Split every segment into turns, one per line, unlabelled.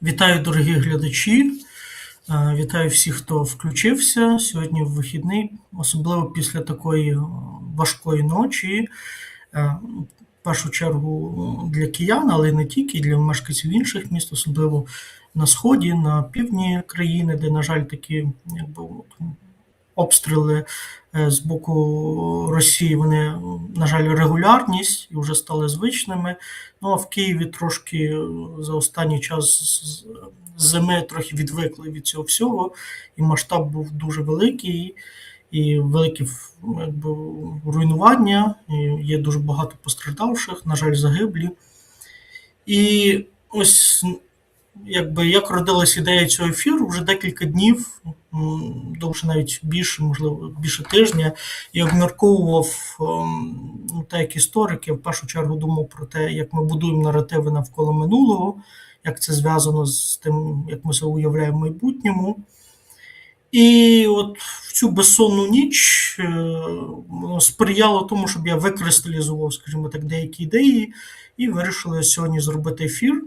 Вітаю, дорогі глядачі. Вітаю всіх, хто включився сьогодні в вихідний, особливо після такої важкої ночі. В першу чергу для киян, але й не тільки, для мешканців інших міст, особливо на сході, на півдні країни, де, на жаль, такі обстріли з боку Росії, вони, на жаль, регулярність і вже стали звичними. Ну а в Києві трошки за останній час з зими трохи відвикли від цього всього, і масштаб був дуже великий, і великі руйнування, і є дуже багато постраждавших, на жаль, загиблі. І ось як родилась ідея цього ефіру, вже декілька днів, довше навіть більше, можливо, більше тижня, я обмірковував те, як історик, я в першу чергу думав про те, як ми будуємо наративи навколо минулого, як це зв'язано з тим, як ми себе уявляємо в майбутньому. І от в цю безсонну ніч сприяло тому, щоб я викристалізував, скажімо так, деякі ідеї, і вирішили сьогодні зробити ефір.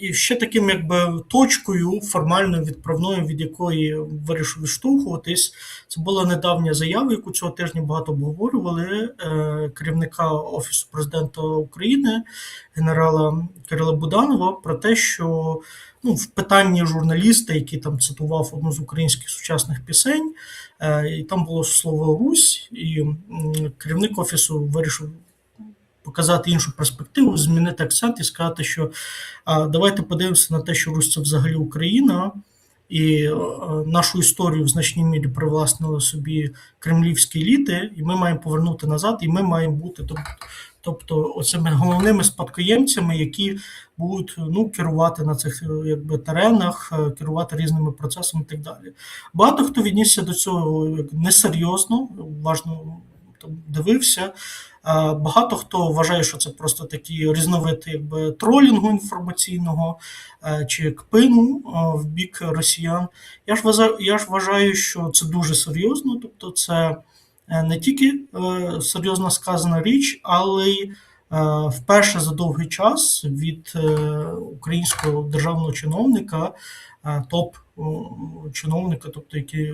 І ще таким точкою формальною відправною, від якої вирішив відштовхуватись, це була недавня заява, яку цього тижня багато обговорювали, керівника Офісу Президента України, генерала Кирила Буданова, про те, що в питанні журналіста, який там цитував одну з українських сучасних пісень, і там було слово «Русь», і керівник Офісу вирішив показати іншу перспективу, змінити акцент і сказати, що давайте подивимося на те, що Русь – це взагалі Україна, і нашу історію в значній мірі привласнили собі кремлівські еліти, і ми маємо повернути назад, і ми маємо бути оцими головними спадкоємцями, які будуть керувати на цих теренах, керувати різними процесами і так далі. Багато хто віднісся до цього несерйозно, уважно дивився. Багато хто вважає, що це просто такий різновид тролінгу інформаційного чи кпину в бік росіян. Я ж вважаю, що це дуже серйозно, тобто це не тільки серйозно сказана річ, але й вперше за довгий час від українського державного чиновника, топ-чиновника, тобто який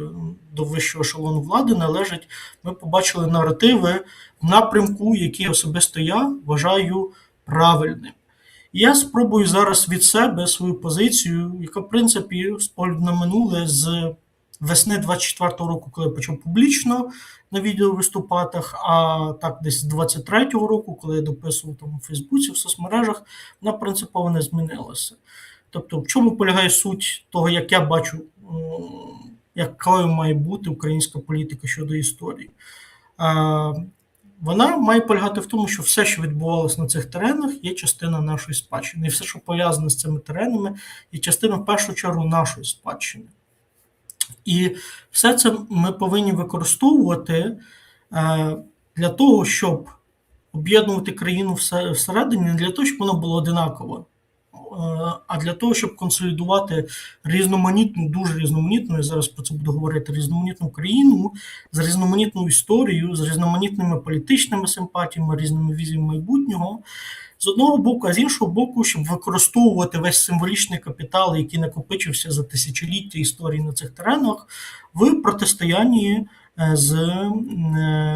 до вищого ешелону влади належить, ми побачили наративи в напрямку, який особисто я вважаю правильним. І я спробую зараз від себе свою позицію, яка, в принципі, з погляду на минуле, з весни 24-го року, коли я почав публічно на відео виступати, а так десь з 23-го року, коли я дописував там у Фейсбуці, в соцмережах, вона принципово не змінилася. Тобто, в чому полягає суть того, як я бачу, якою має бути українська політика щодо історії. Вона має полягати в тому, що все, що відбувалося на цих теренах, є частина нашої спадщини. І все, що пов'язане з цими теренами, є частина, в першу чергу, нашої спадщини. І все це ми повинні використовувати для того, щоб об'єднувати країну всередині, не для того, щоб воно було одинаково, а для того, щоб консолідувати різноманітну, дуже різноманітну, я зараз про це буду говорити, різноманітну країну з різноманітною історією, з різноманітними політичними симпатіями, різними візіями майбутнього, з одного боку, а з іншого боку, щоб використовувати весь символічний капітал, який накопичився за тисячоліття історії на цих теренах, в протистоянні з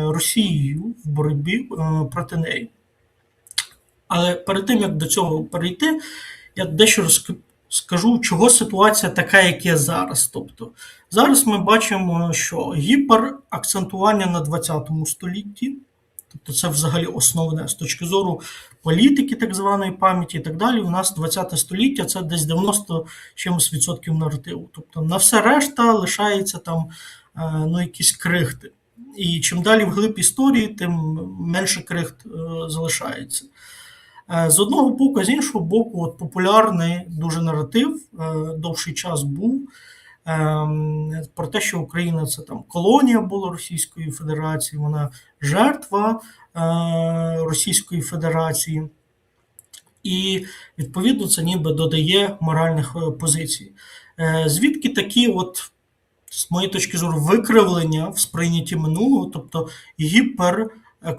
Росією в боротьбі проти неї. Але перед тим, як до цього перейти, я дещо скажу, чого ситуація така, як є зараз. Тобто, зараз ми бачимо, що гіперакцентування на 20 столітті, тобто це взагалі основне з точки зору політики так званої пам'яті і так далі, у нас 20 століття – це десь 90 чимось відсотків наративу. Тобто на все решта лишається там якісь крихти. І чим далі вглиб історії, тим менше крихт залишається. З одного боку, а з іншого боку, популярний дуже наратив довший час був про те, що Україна – це там колонія була Російської Федерації, вона жертва Російської Федерації. І, відповідно, це ніби додає моральних позицій. Звідки такі, з моєї точки зору, викривлення в сприйнятті минулого, тобто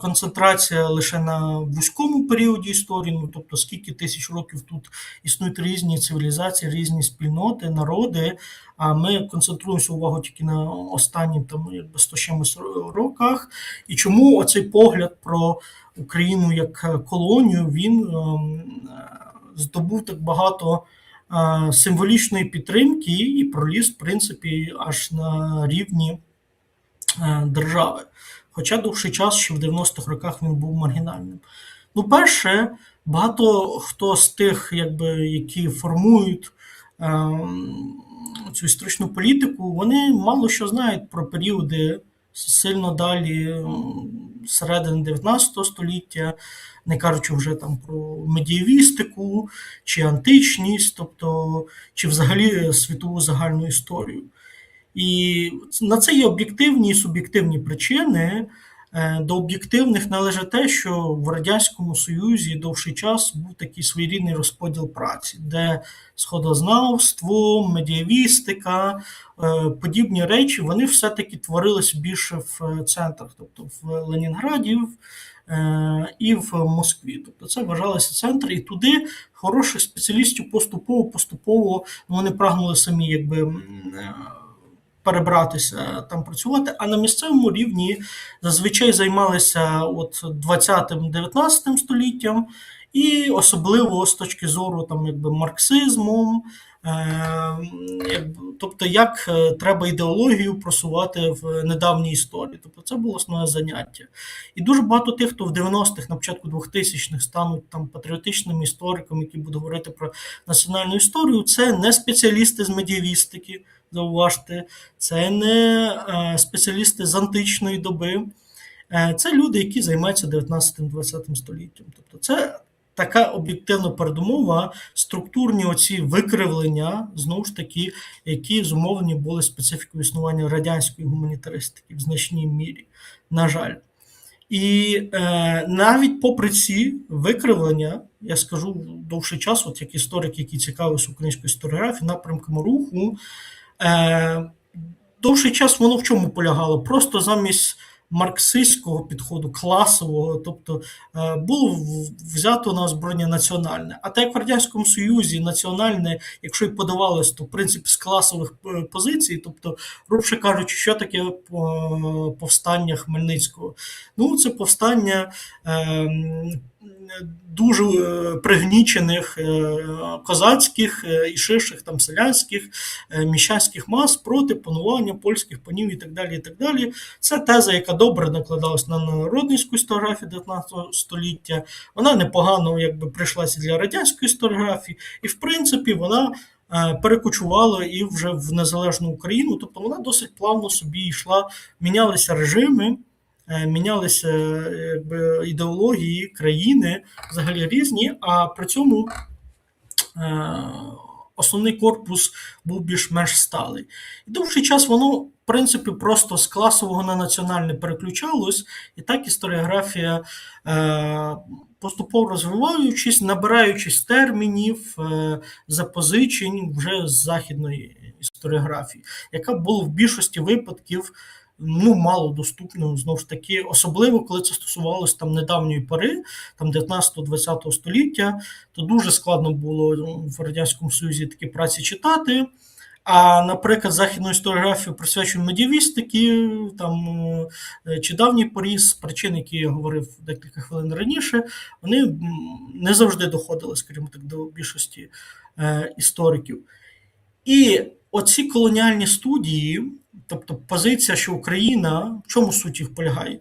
концентрація лише на вузькому періоді історії, ну, тобто скільки тисяч років тут існують різні цивілізації, різні спільноти, народи, а ми концентруємося увагу тільки на останнім там, 100 чимось роках. І чому оцей погляд про Україну як колонію, він здобув так багато символічної підтримки і проліз, в принципі, аж на рівні держави. Хоча довший час, ще в 90-х роках, він був маргінальним. Ну, перше, багато хто з тих, які формують цю історичну політику, вони мало що знають про періоди сильно далі середини 19 століття, не кажучи вже там про медієвістику чи античність, тобто, чи взагалі світову загальну історію. І на це є об'єктивні і суб'єктивні причини. До об'єктивних належить те, що в Радянському Союзі довший час був такий своєрідний розподіл праці, де сходознавство, медієвістика, подібні речі, вони все-таки творились більше в центрах, тобто в Ленінграді і в Москві. Тобто це вважалися центри, і туди хороших спеціалістів поступово вони прагнули самі перебратися там працювати, а на місцевому рівні зазвичай займалися 20-19 століттям, і особливо з точки зору марксизмом, тобто як треба ідеологію просувати в недавній історії. Тобто це було основне заняття. І дуже багато тих, хто в 90-х, на початку 2000-х стануть там патріотичними істориками, які будуть говорити про національну історію, це не спеціалісти з медієвістики, зауважте, це не спеціалісти з античної доби, це люди, які займаються 19-20 століттям. Тобто це така об'єктивна передумова, структурні оці викривлення, знову ж таки, які зумовлені були специфікою існування радянської гуманітаристики в значній мірі, на жаль. І навіть попри ці викривлення, я скажу довший час, як історик, який цікавився українською історіографією, напрямками руху, довший час воно в чому полягало? Просто замість марксистського підходу, класового, тобто було взято на озброєння національне. А так як в Радянському Союзі національне, якщо й подавалось, то в принципі з класових позицій, тобто, грубше кажучи, що таке повстання Хмельницького? Ну, це повстання дуже пригнічених козацьких і ширших там селянських, міщанських мас проти панування польських панів і так далі, і так далі. Це теза, яка добре накладалась на народницьку історіографію 19 століття. Вона непогано прийшлася для радянської історіографії, і в принципі вона перекочувала і вже в незалежну Україну, тобто вона досить плавно собі йшла, мінялися режими, мінялися ідеології, країни, взагалі різні, а при цьому основний корпус був більш-менш сталий. І довший час воно, в принципі, просто з класового на національне переключалось, і так історіографія, поступово розвиваючись, набираючись термінів, запозичень вже з західної історіографії, яка була в більшості випадків мало доступною, знову ж таки, особливо, коли це стосувалося там недавньої пори, там 19-20 століття, то дуже складно було в Радянському Союзі такі праці читати. А, наприклад, західну історіографію присвячують медієвістики, там, чи давній порі, з причин, які я говорив декілька хвилин раніше, вони не завжди доходили, скажімо так, до більшості істориків. І оці колоніальні студії, тобто позиція, що Україна, в чому суть їх полягає?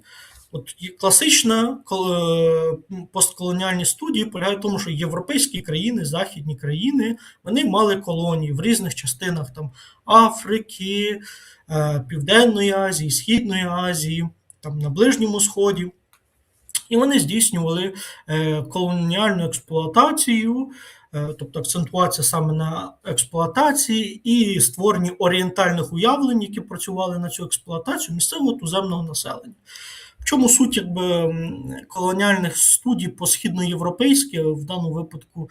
Класична постколоніальні студії полягають в тому, що європейські країни, західні країни, вони мали колонії в різних частинах там, Африки, Південної Азії, Східної Азії, там, на Ближньому Сході. І вони здійснювали колоніальну експлуатацію, тобто акцентуватися саме на експлуатації і створенні орієнтальних уявлень, які працювали на цю експлуатацію місцевого туземного населення. В чому суть колоніальних студій по-східноєвропейськи, в даному випадку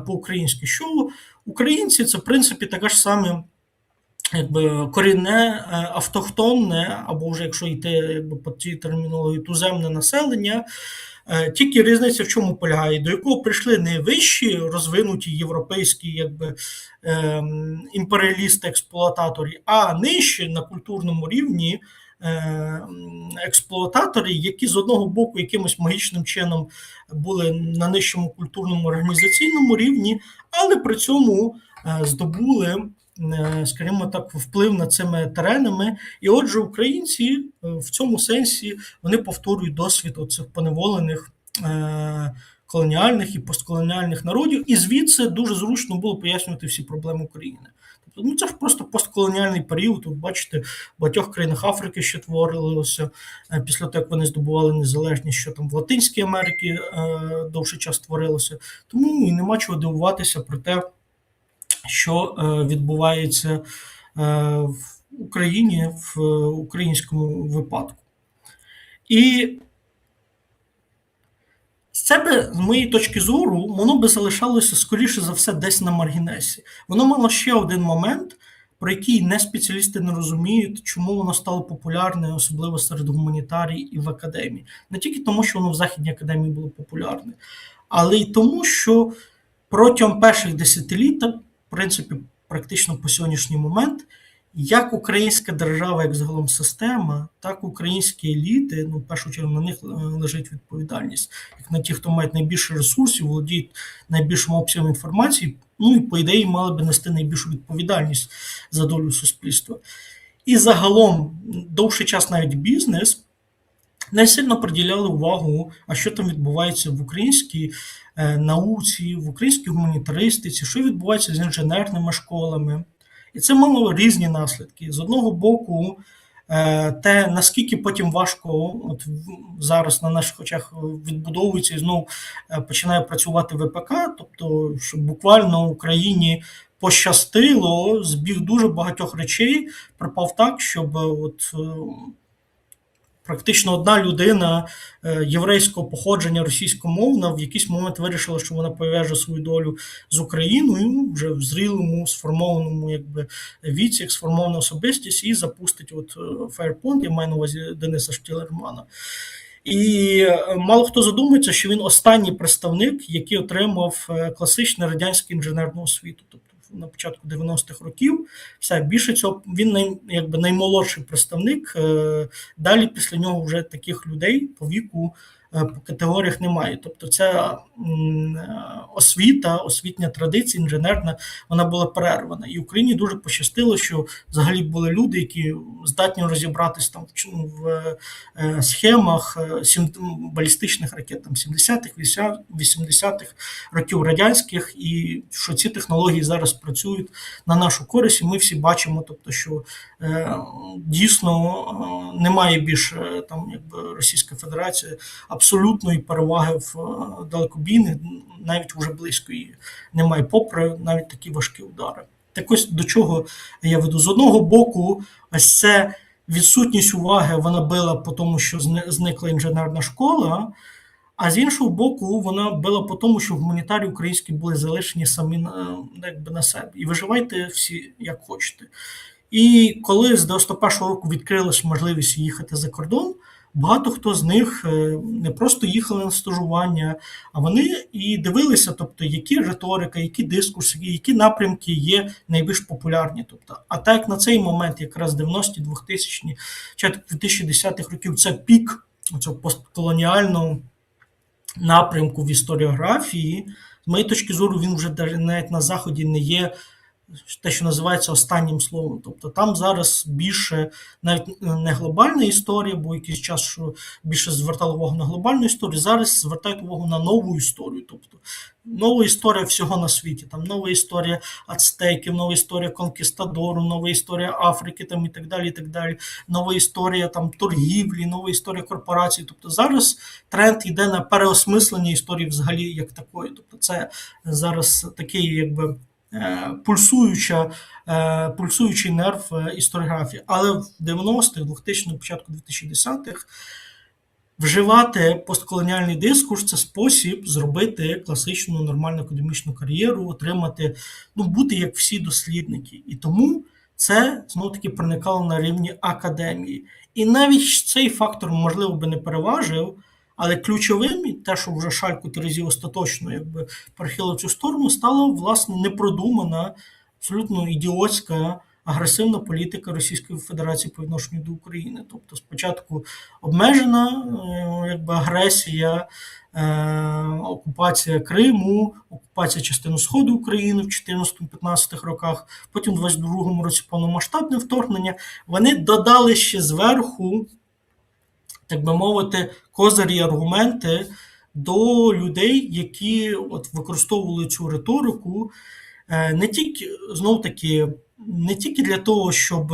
по-українськи? Що українці – це, в принципі, така ж саме якби корінне, автохтонне, або вже якщо йти якби по цій термінології, туземне населення. Тільки різниця в чому полягає, до якого прийшли не вищі розвинуті європейські якби, імперіалісти-експлуататорі, а нижчі на культурному рівні експлуататори, які з одного боку якимось магічним чином були на нижчому культурному організаційному рівні, але при цьому здобули, скажімо так, вплив над цими теренами. І отже, українці в цьому сенсі вони повторюють досвід цих поневолених колоніальних і постколоніальних народів, і звідси дуже зручно було пояснювати всі проблеми України. Тобто, ну це ж просто постколоніальний період. Тут бачите, в багатьох країнах Африки ще творилося після того, як вони здобували незалежність, що там в Латинській Америці довший час творилося. Тому і нема чого дивуватися про те, що відбувається в Україні в українському випадку. І це би, з моєї точки зору, воно би залишалося, скоріше за все, десь на маргінесі. Воно мало ще один момент, про який не спеціалісти не розуміють, чому воно стало популярне, особливо серед гуманітарій і в академії. Не тільки тому, що воно в Західній академії було популярне, але й тому, що протягом перших десятиліть, в принципі, практично по сьогоднішній момент, як українська держава, як загалом система, так українські еліти, ну, в першу чергу на них лежить відповідальність, як на ті, хто мають найбільше ресурсів, володіють найбільшим обсягом інформації, ну і, по ідеї, мали би нести найбільшу відповідальність за долю суспільства. І загалом, довший час навіть бізнес не сильно приділяли увагу, а що там відбувається в українській науці, в українській гуманітаристиці, що відбувається з інженерними школами. І це мало різні наслідки. З одного боку, те, наскільки потім важко от зараз на наших очах відбудовується і знову починає працювати ВПК, тобто, що буквально Україні пощастило, збіг дуже багатьох речей, припав так, щоб от практично одна людина єврейського походження російськомовна в якийсь момент вирішила, що вона пов'яже свою долю з Україною вже в зрілому, сформованому якби, віці, як сформована особистість, і запустить от Фаєрпонт, я маю на увазі Дениса Штілермана. І мало хто задумується, що він останній представник, який отримав класичну радянську інженерну освіту. Тобто на початку 90-х років, все, більше цього, він якби наймолодший представник, далі після нього вже таких людей по віку, по категоріях немає. Тобто ця освіта, освітня традиція інженерна, вона була перервана. І Україні дуже пощастило, що взагалі були люди, які здатні розібратися там в схемах балістичних ракет там 70-х, 80-х років радянських, і що ці технології зараз працюють на нашу користь, і ми всі бачимо, тобто, що дійсно немає більше там, якби Російська Федерація абсолютної переваги в далекобійних, навіть вже близько її немає, попри навіть такі важкі удари. Так ось до чого я веду. З одного боку, ось це відсутність уваги, вона била по тому, що зникла інженерна школа, а з іншого боку, вона била по тому, що гуманітарії українські були залишені самі якби, на себе. І виживайте всі, як хочете. І коли з 91-го року відкрилась можливість їхати за кордон, багато хто з них не просто їхали на стажування, а вони і дивилися, тобто, які риторика, які дискурси, які напрямки є найбільш популярні. Тобто, а так як на цей момент, якраз 90-ті, 2000-ті, 2010-х років, це пік цього постколоніального напрямку в історіографії, з моєї точки зору, він вже навіть на Заході не є те, що називається останнім словом. Тобто там зараз більше навіть не глобальна історія, бо якийсь час що більше звертали увагу на глобальну історію, зараз звертають увагу на нову історію. Тобто нова історія всього на світі, там нова історія ацтеків, нова історія конкістадору, нова історія Африки там, і так далі, і так далі, нова історія там торгівлі, нова історія корпорацій. Тобто зараз тренд йде на переосмислення історії взагалі як такої. Тобто це зараз такий якби пульсуючий нерв історіографії. Але в 90-х, 2000-х, початку 2010-х вживати постколоніальний дискурс – це спосіб зробити класичну нормальну академічну кар'єру, отримати, ну, бути як всі дослідники. І тому це, знову-таки, проникало на рівні академії. І навіть цей фактор, можливо, би не переважив, але ключовим, те, що вже Шалько Терезів остаточно перехилив цю сторону, стала, власне, непродумана, абсолютно ідіотська, агресивна політика Російської Федерації по відношенню до України. Тобто спочатку обмежена агресія, окупація Криму, окупація частини Сходу України в 14-15 роках, потім в 22-му році повномасштабне вторгнення. Вони додали ще зверху, так би мовити, козирі аргументи до людей, які використовували цю риторику не тільки, знов-таки, не тільки для того, щоб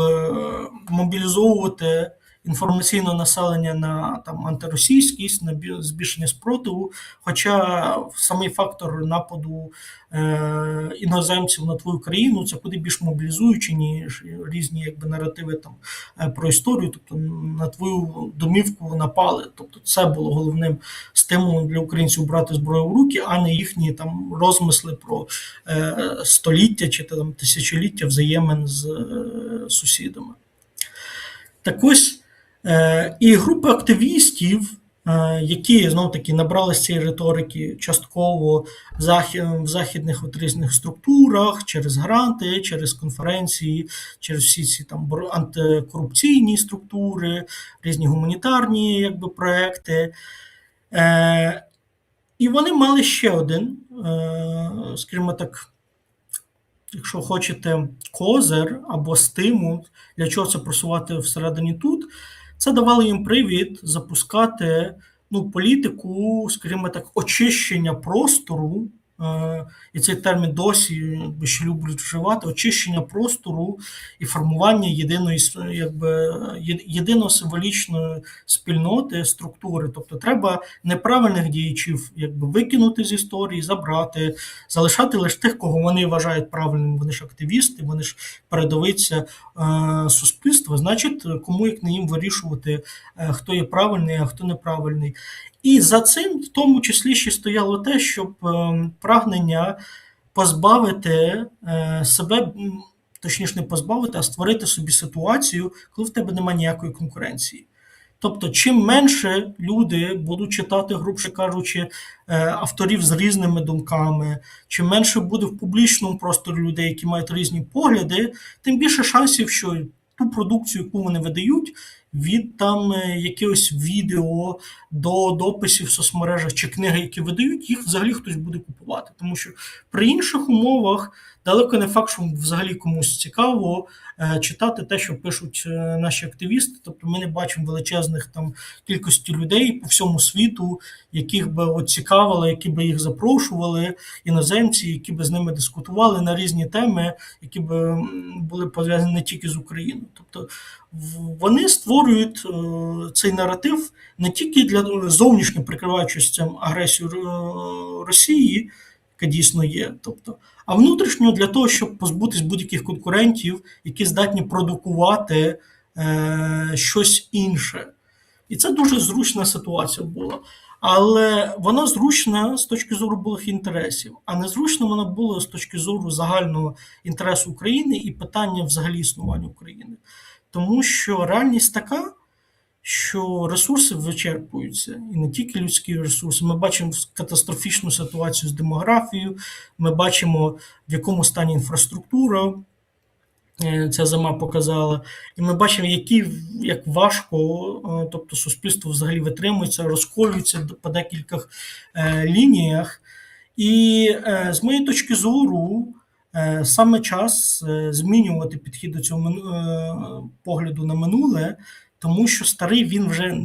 мобілізовувати інформаційне населення на антиросійськість, на збільшення спротиву, хоча самий фактор нападу іноземців на твою країну це куди більш мобілізуючий, ніж різні наративи про історію, тобто на твою домівку напали. Тобто це було головним стимулом для українців брати зброю в руки, а не їхні розмисли про століття чи тисячоліття взаємин з сусідами. Так ось, і групи активістів, які, знов-таки, набралися цієї риторики частково в західних різних структурах, через гранти, через конференції, через всі ці антикорупційні структури, різні гуманітарні проекти. І вони мали ще один, скажімо так, якщо хочете, козир або стимул, для чого це просувати всередині тут, це давало їм привід запускати політику, скажімо так, очищення простору, і цей термін досі ще люблять вживати, очищення простору і формування єдиної символічної спільноти, структури. Тобто треба неправильних діячів викинути з історії, забрати, залишати лише тих, кого вони вважають правильними. Вони ж активісти, вони ж передовиця суспільства. Значить, кому як не їм вирішувати, хто є правильний, а хто неправильний. І за цим в тому числі ще стояло те, щоб прагнення позбавити себе, точніше не позбавити, а створити собі ситуацію, коли в тебе немає ніякої конкуренції. Тобто, чим менше люди будуть читати, грубше кажучи, авторів з різними думками, чим менше буде в публічному просторі людей, які мають різні погляди, тим більше шансів, що ту продукцію, яку вони видають, від якихось відео до дописів в соцмережах чи книги, які видають, їх взагалі хтось буде купувати. Тому що при інших умовах далеко не факт, що взагалі комусь цікаво читати те, що пишуть наші активісти. Тобто ми не бачимо величезних кількості людей по всьому світу, яких би цікавило, які би їх запрошували, іноземці, які би з ними дискутували на різні теми, які би були пов'язані не тільки з Україною. Тобто вони створюють цей наратив не тільки для зовнішньо прикриваючись цим агресію Росії, яка дійсно є, а внутрішньо для того, щоб позбутись будь-яких конкурентів, які здатні продукувати щось інше. І це дуже зручна ситуація була. Але вона зручна з точки зору булих інтересів, а незручна вона була з точки зору загального інтересу України і питання взагалі існування України. Тому що реальність така, що ресурси вичерпуються, і не тільки людські ресурси. Ми бачимо катастрофічну ситуацію з демографією, ми бачимо, в якому стані інфраструктура, ця зима показала, і ми бачимо, як важко, тобто суспільство взагалі витримується, розколюється по декількох лініях. І з моєї точки зору, саме час змінювати підхід до цього погляду на минуле, тому що старий він вже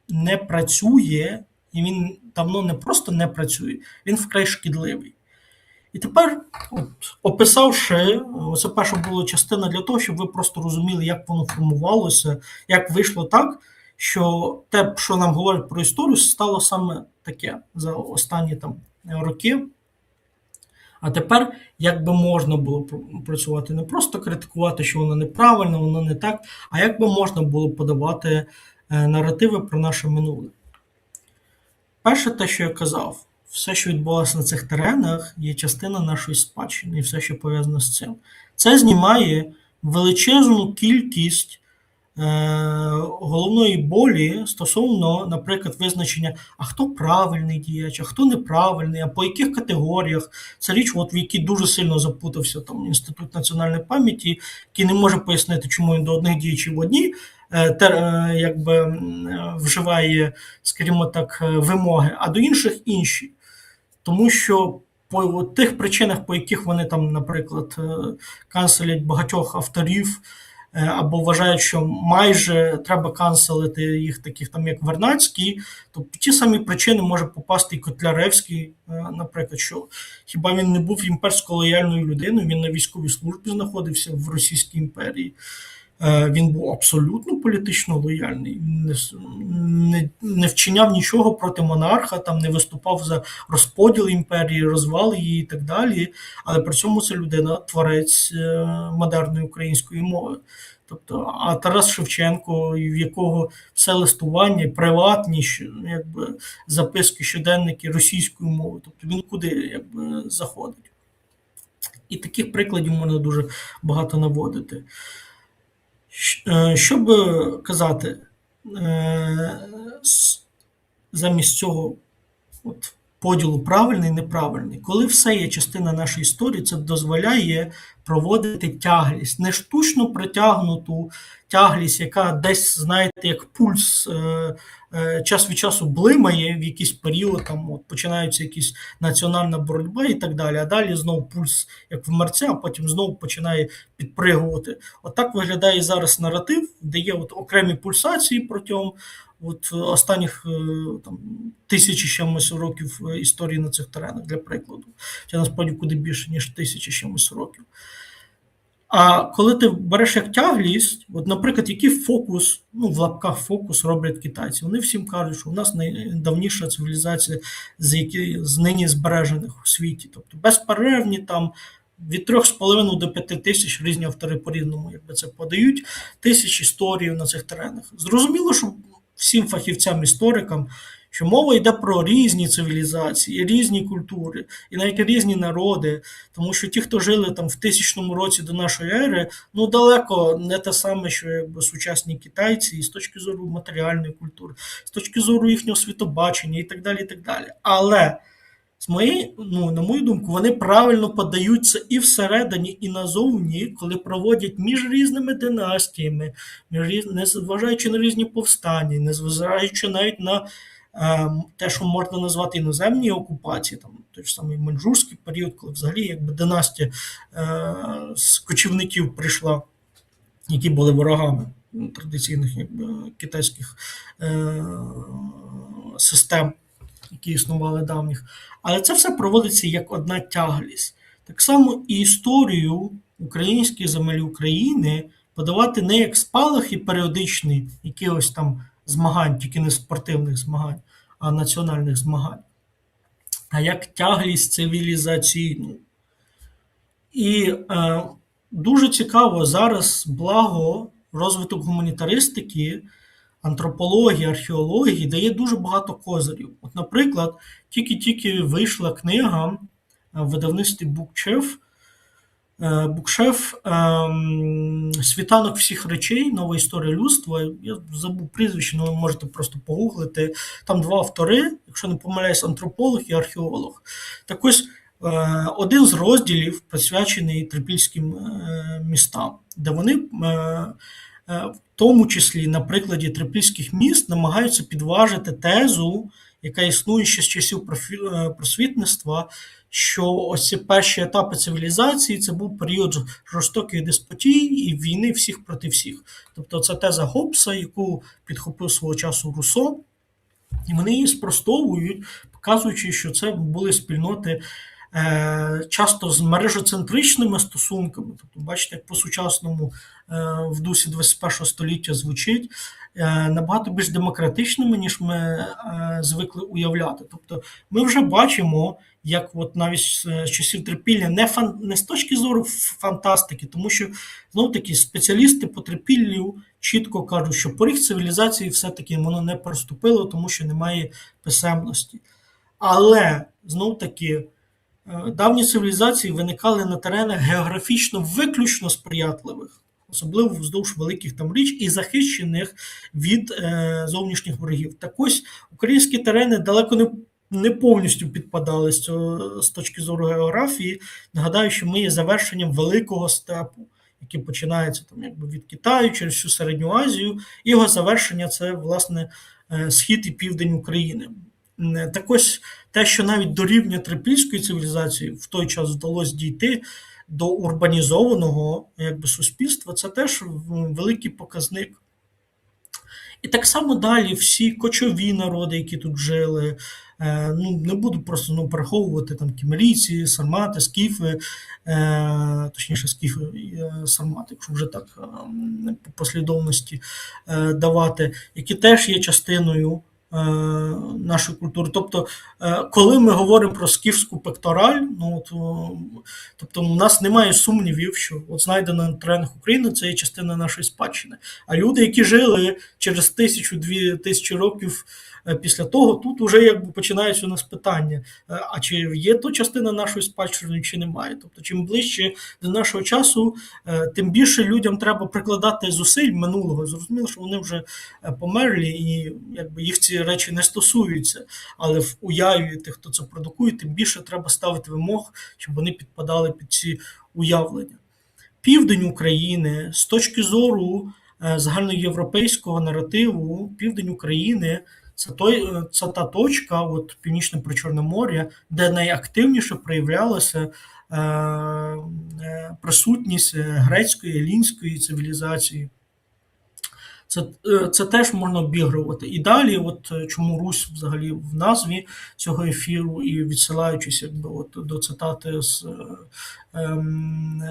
не працює, і він давно не просто не працює, він вкрай шкідливий. І тепер, описавши, це перша була частина для того, щоб ви просто розуміли, як воно формувалося, як вийшло так, що те, що нам говорять про історію, стало саме таке за останні роки. А тепер, як би можна було працювати, не просто критикувати, що воно неправильно, воно не так, а як би можна було подавати наративи про наше минуле. Перше те, що я казав, все, що відбувалося на цих теренах, є частина нашої спадщини і все, що пов'язано з цим. Це знімає величезну кількість головної болі стосовно, наприклад, визначення, а хто правильний діяч, а хто неправильний, а по яких категоріях. Це річ, от, в якій дуже сильно запутався там Інститут національної пам'яті, який не може пояснити, чому він до одних діячів одні вживає, скажімо так, вимоги, а до інших інші. Тому що по тих причинах, по яких вони там, наприклад, канцелять багатьох авторів, або вважають, що майже треба канцелити їх, таких там як Вернадський, то по ті самі причини може попасти і Котляревський, наприклад, що хіба він не був імперсько-лояльною людиною, він на військовій службі знаходився в Російській імперії. Він був абсолютно політично лояльний, не вчиняв нічого проти монарха, там не виступав за розподіл імперії, розвал її і так далі. Але при цьому це людина творець модерної української мови. Тобто, а Тарас Шевченко, в якого все листування, приватні записки, щоденники російською мовою, тобто він куди заходить. І таких прикладів можна дуже багато наводити. Що би казати, замість цього поділу правильний, неправильний, коли все є частина нашої історії, це дозволяє проводити тяглість, не штучно притягнуту тяглість, яка десь, знаєте, як пульс час від часу блимає в якийсь період, там починається якась національна боротьба і так далі, а далі знову пульс, як в мерця, а потім знову починає підпригувати. Отак виглядає зараз наратив, де є окремі пульсації протягом останніх там, тисячі чимось років історії на цих теренах, для прикладу. Це насправді куди більше, ніж тисячі чимось років. А коли ти береш як тяглість, наприклад, який фокус, в лапках фокус роблять китайці, вони всім кажуть, що у нас найдавніша цивілізація з нині збережених у світі. Тобто безперервні там від 3,5 до 5 тисяч, різні автори по-різному це подають, тисяч історій на цих теренах. Зрозуміло, що всім фахівцям-історикам, що мова йде про різні цивілізації, різні культури, і навіть різні народи, тому що ті, хто жили там в 1000 році до нашої ери, далеко не те саме, що сучасні китайці, і з точки зору матеріальної культури, з точки зору їхнього світобачення і так далі, і так далі. Але на мою думку, вони правильно подаються і всередині, і назовні, коли проводять між різними династіями, незважаючи на різні повстання, незважаючи навіть на те, що можна назвати іноземні окупації, там той ж самий маньчжурський період, коли взагалі династія з кочівників прийшла, які були ворогами традиційних китайських систем, які існували давніх. Але це все проводиться як одна тяглість. Так само і історію українських земель України подавати не як спалахи періодичні якихось там змагань, тільки не спортивних змагань, а національних змагань, а як тяглість цивілізаційну. І дуже цікаво зараз, благо, розвиток гуманітаристики, антропології, археології дає дуже багато козирів. Наприклад, тільки вийшла книга в видавництві Букшеф «Світанок всіх речей. Нова історія людства». Я забув прізвище, але ви можете просто погуглити. Там 2 автори, якщо не помиляюсь, антрополог і археолог. Так ось, один з розділів присвячений трипільським містам, де вони в тому числі на прикладі трипільських міст намагаються підважити тезу, яка існує ще з часів просвітництва, що ось ці перші етапи цивілізації – це був період жорстоких деспотій і війни всіх проти всіх. Тобто це теза Гоббса, яку підхопив свого часу Руссо, і вони її спростовують, показуючи, що це були спільноти часто з мережоцентричними стосунками. Тобто, бачите, як по-сучасному в дусі 21 століття звучить, набагато більш демократичними, ніж ми звикли уявляти. Тобто ми вже бачимо, як навіть з часів трипілля, не з точки зору фантастики, тому що, знову-таки, спеціалісти по трипіллю чітко кажуть, що поріг цивілізації все-таки воно не переступило, тому що немає писемності. Але, знов-таки, давні цивілізації виникали на теренах географічно виключно сприятливих. особливо вздовж великих там річ і захищених від зовнішніх ворогів. Так ось українські терени далеко не повністю підпадали з точки зору географії. Нагадаю, що ми є завершенням великого степу, який починається там якби від Китаю через всю Середню Азію, і його завершення це власне схід і південь України. Так ось те, що навіть до рівня трипільської цивілізації в той час вдалося дійти до урбанізованого якби суспільства, це теж великий показник. І так само далі всі кочові народи, які тут жили, не буду просто переховувати там кімерійці, сармати, скіфи, точніше скіфи і сармати, якщо вже так по послідовності давати, які теж є частиною нашої культури. Тобто, коли ми говоримо про скіфську пектораль, тобто у нас немає сумнівів, що от знайдено на теренах України це є частина нашої спадщини. А люди, які жили через 1000-2000 років після того, тут вже якби починається у нас питання, а чи є то частина нашої спадщини, чи немає. Тобто, чим ближче до нашого часу, тим більше людям треба прикладати зусиль минулого. Зрозуміло, що вони вже померлі і якби їх ці речі не стосуються. Але в уяві тих, хто це продукує, тим більше треба ставити вимог, щоб вони підпадали під ці уявлення. Південь України з точки зору загальноєвропейського наративу, південь України це та точка, от Північне Причорномор'я, де найактивніше проявлялася присутність грецької, елінської цивілізації. Це теж можна обігрувати. І далі, от чому Русь взагалі в назві цього ефіру, і відсилаючись якби, от, до цитати з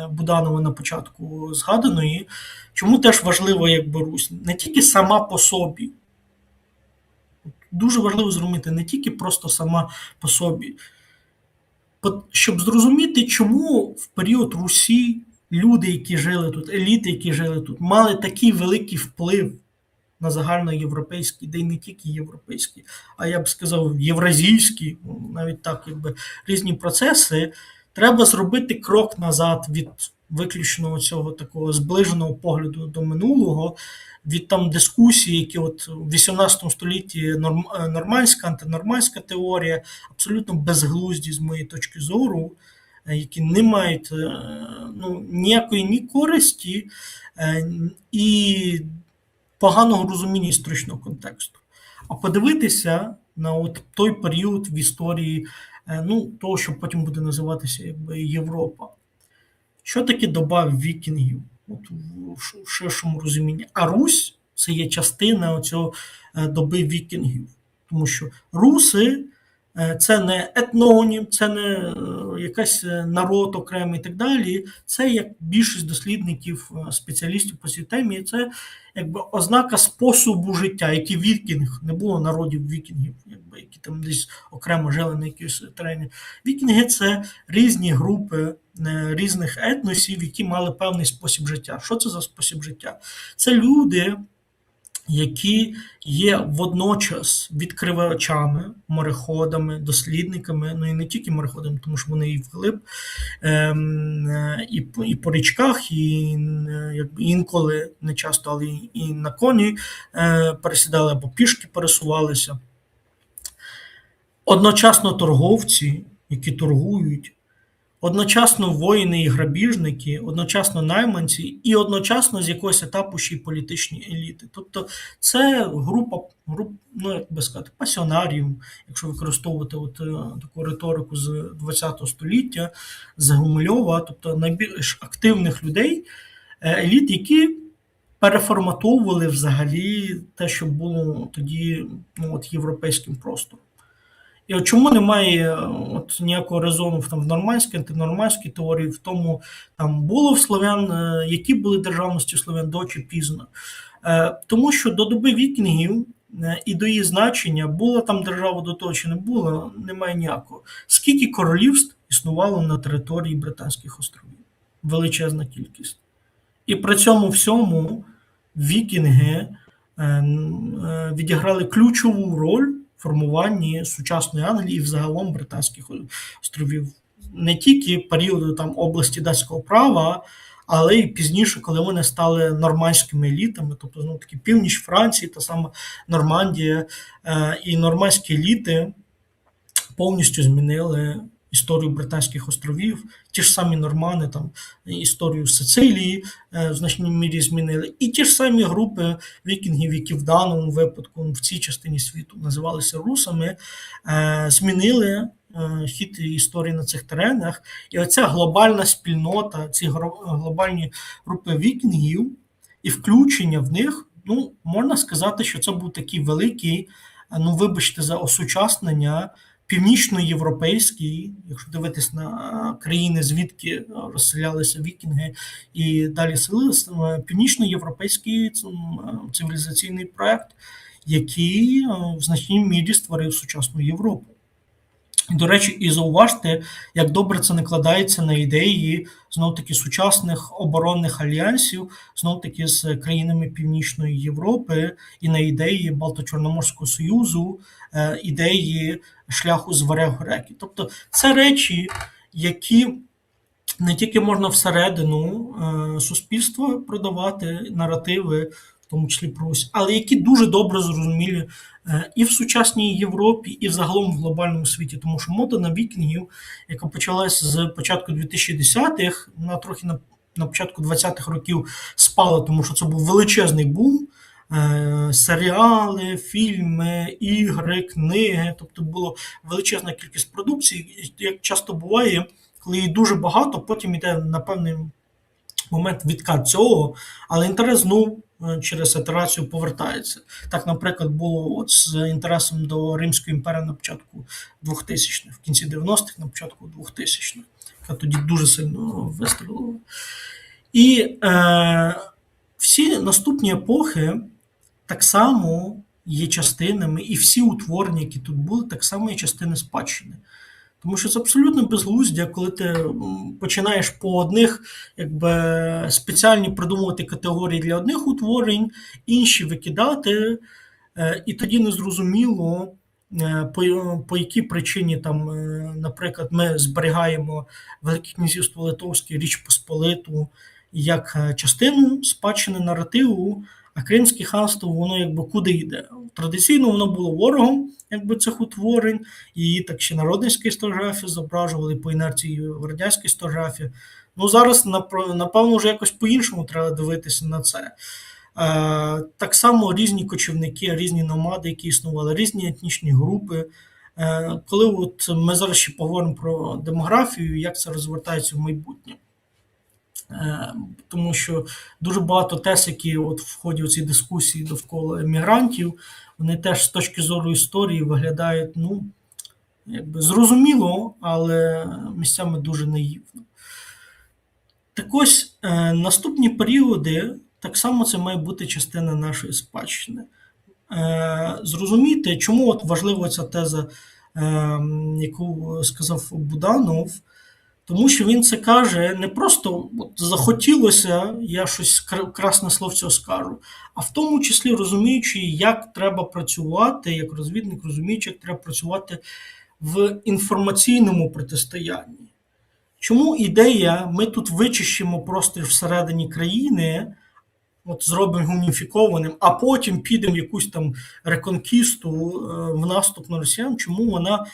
Буданова на початку згаданої, чому теж важливо якби Русь? Не тільки сама по собі. Дуже важливо зрозуміти, не тільки просто сама по собі. Щоб зрозуміти, чому в період Русі люди, які жили тут, еліти, які жили тут, мали такий великий вплив на загальноєвропейський, де й не тільки європейський, а я б сказав, євразійський, навіть так, якби різні процеси, треба зробити крок назад від виключного цього такого зближеного погляду до минулого, від там дискусій, які от в 18 столітті нормандська, антинормандська теорія, абсолютно безглузді з моєї точки зору, які не мають ніякої ні користі і поганого розуміння історичного контексту. А подивитися на от той період в історії, того, що потім буде називатися якби Європа. Що таке доба вікінгів? От в ширшому розумінні. А Русь – це є частина цього доби вікінгів. Тому що руси – це не етнонім, це не якийсь народ окремий і так далі. Це, як більшість дослідників, спеціалістів по цій темі, це якби ознака способу життя, як і вікінг. Не було народів вікінгів, якби, які там десь окремо жили на якійсь терені. Вікінги – це різні групи різних етносів, які мали певний спосіб життя. Що це за спосіб життя? Це люди, які є водночас відкривачами, мореходами, дослідниками, і не тільки мореходами, тому що вони і вглиб, і по річках, і інколи, не часто, але і на коні пересідали або пішки пересувалися. Одночасно торговці, які торгують, одночасно воїни і грабіжники, одночасно найманці і одночасно з якогось етапу ще й політичні еліти. Тобто це група, як би сказати, пасіонарів, якщо використовувати таку риторику з ХХ століття, з Гумильова, тобто найбільш активних людей, еліт, які переформатовували взагалі те, що було тоді європейським простором. І от чому немає ніякого резону в нормандській, антинормандській теорії, в тому, там було в слов'ян, які були державності слов'ян до чи пізно. Тому що до доби вікінгів і до її значення, була там держава до того чи не було, немає ніякого. Скільки королівств існувало на території Британських островів? Величезна кількість. І при цьому всьому вікінги відіграли ключову роль формуванні сучасної Англії і взагалом Британських островів. Не тільки періоду там області датського права, але і пізніше, коли вони стали нормандськими елітами, тобто знову таки північ Франції, та сама Нормандія і нормандські еліти повністю змінили історію Британських островів, ті ж самі нормани, там історію Сицилії в значній мірі змінили. І ті ж самі групи вікінгів, які в даному випадку в цій частині світу називалися русами, змінили хід історії на цих теренах. І оця глобальна спільнота, ці глобальні групи вікінгів і включення в них, ну, можна сказати, що це був такий великий, ну, вибачте за осучаснення, північноєвропейський, якщо дивитись на країни, звідки розселялися вікінги і далі селилися, північноєвропейський цивілізаційний проект, який в значній мірі створив сучасну Європу. До речі, і зауважте, як добре це накладається на ідеї, знов-таки, сучасних оборонних альянсів, знов-таки з країнами Північної Європи, і на ідеї Балто-Чорноморського союзу, ідеї шляху з варяг греки. Тобто це речі, які не тільки можна всередину суспільства продавати, наративи, в тому числі про Русь, але які дуже добре зрозумілі і в сучасній Європі, і взагалом в глобальному світі. Тому що мода на вікінгів, яка почалась з початку 2010-х, вона трохи на початку 20-х років спала, тому що це був величезний бум. Серіали, фільми, ігри, книги, тобто була величезна кількість продукції. Як часто буває, коли її дуже багато, потім йде на певний момент відкат цього, але інтерес знов через ітерацію повертається. Так, наприклад, було от з інтересом до Римської імперії на початку 2000-х, в кінці 90-х, на початку 2000-х, яка тоді дуже сильно вистрілила. І всі наступні епохи так само є частинами, і всі утворення, які тут були, так само є частини спадщини. Тому що це абсолютно безглуздя, коли ти починаєш по одних спеціальні придумувати категорії для одних утворень, інші викидати, і тоді незрозуміло, по якій причині, там, наприклад, ми зберігаємо Велике Князівство Литовське, Річ Посполиту, як частину спадщини наративу, а Кримське ханство, воно куди йде. Традиційно воно було ворогом цих утворень, і так ще народницька історіографія зображували, по інерції радянська історіографія. Ну, зараз, напевно, вже якось по-іншому треба дивитися на це. Так само різні кочівники, різні номади, які існували, різні етнічні групи. Коли от ми зараз ще поговоримо про демографію, як це розвертається в майбутнє. Тому що дуже багато тез, які от в ході цієї дискусії довкола емігрантів, вони теж з точки зору історії виглядають, ну, зрозуміло, але місцями дуже наївно. Так ось, наступні періоди, так само це має бути частина нашої спадщини. Зрозуміти, чому от важлива ця теза, яку сказав Буданов, тому що він це каже не просто от захотілося, я щось красне словця скажу, а в тому числі розуміючи, як треба працювати, як розвідник, розуміючи, як треба працювати в інформаційному протистоянні. Чому ідея, ми тут вичищимо простір всередині країни, от зробимо уніфікованим, а потім підемо в якусь там реконкісту, в наступ на росіян, чому вона,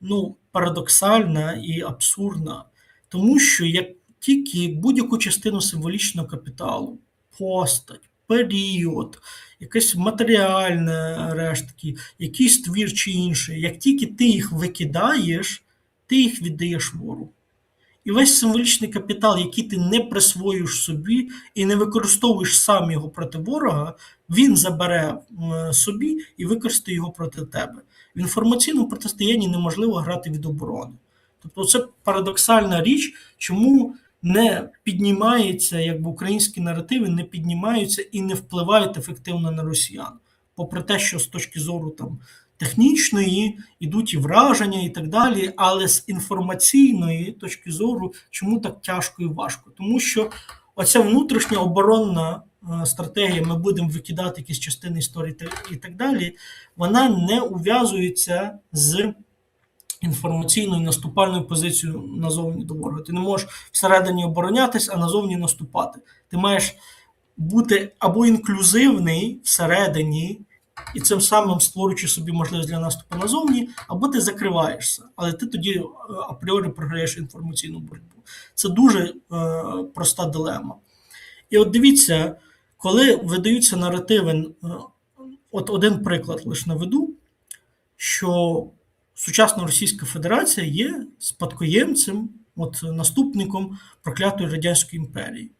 ну, парадоксальна і абсурдна? Тому що як тільки будь-яку частину символічного капіталу, постать, період, якесь матеріальне рештки, якийсь твір чи інший, як тільки ти їх викидаєш, ти їх віддаєш ворогу. І весь символічний капітал, який ти не присвоюєш собі і не використовуєш сам його проти ворога, він забере собі і використає його проти тебе. В інформаційному протистоянні неможливо грати від оборони. Тобто це парадоксальна річ, чому не піднімається, українські наративи не піднімаються і не впливають ефективно на росіян. Попри те, що з точки зору там технічної йдуть і враження і так далі, але з інформаційної точки зору, чому так тяжко і важко? Тому що оця внутрішня оборонна стратегія, ми будемо викидати якісь частини історії і так далі, вона не ув'язується з інформаційну і наступальну позицію назовні до ворога. Ти не можеш всередині оборонятись, а назовні наступати. Ти маєш бути або інклюзивний всередині, і цим самим створюючи собі можливість для наступу назовні, або ти закриваєшся, але ти тоді апріорі програєш інформаційну боротьбу. Це дуже проста дилема. І от дивіться, коли видаються наративи, от один приклад лише наведу, що сучасна Російська Федерація є спадкоємцем, от наступником проклятої Радянської імперії.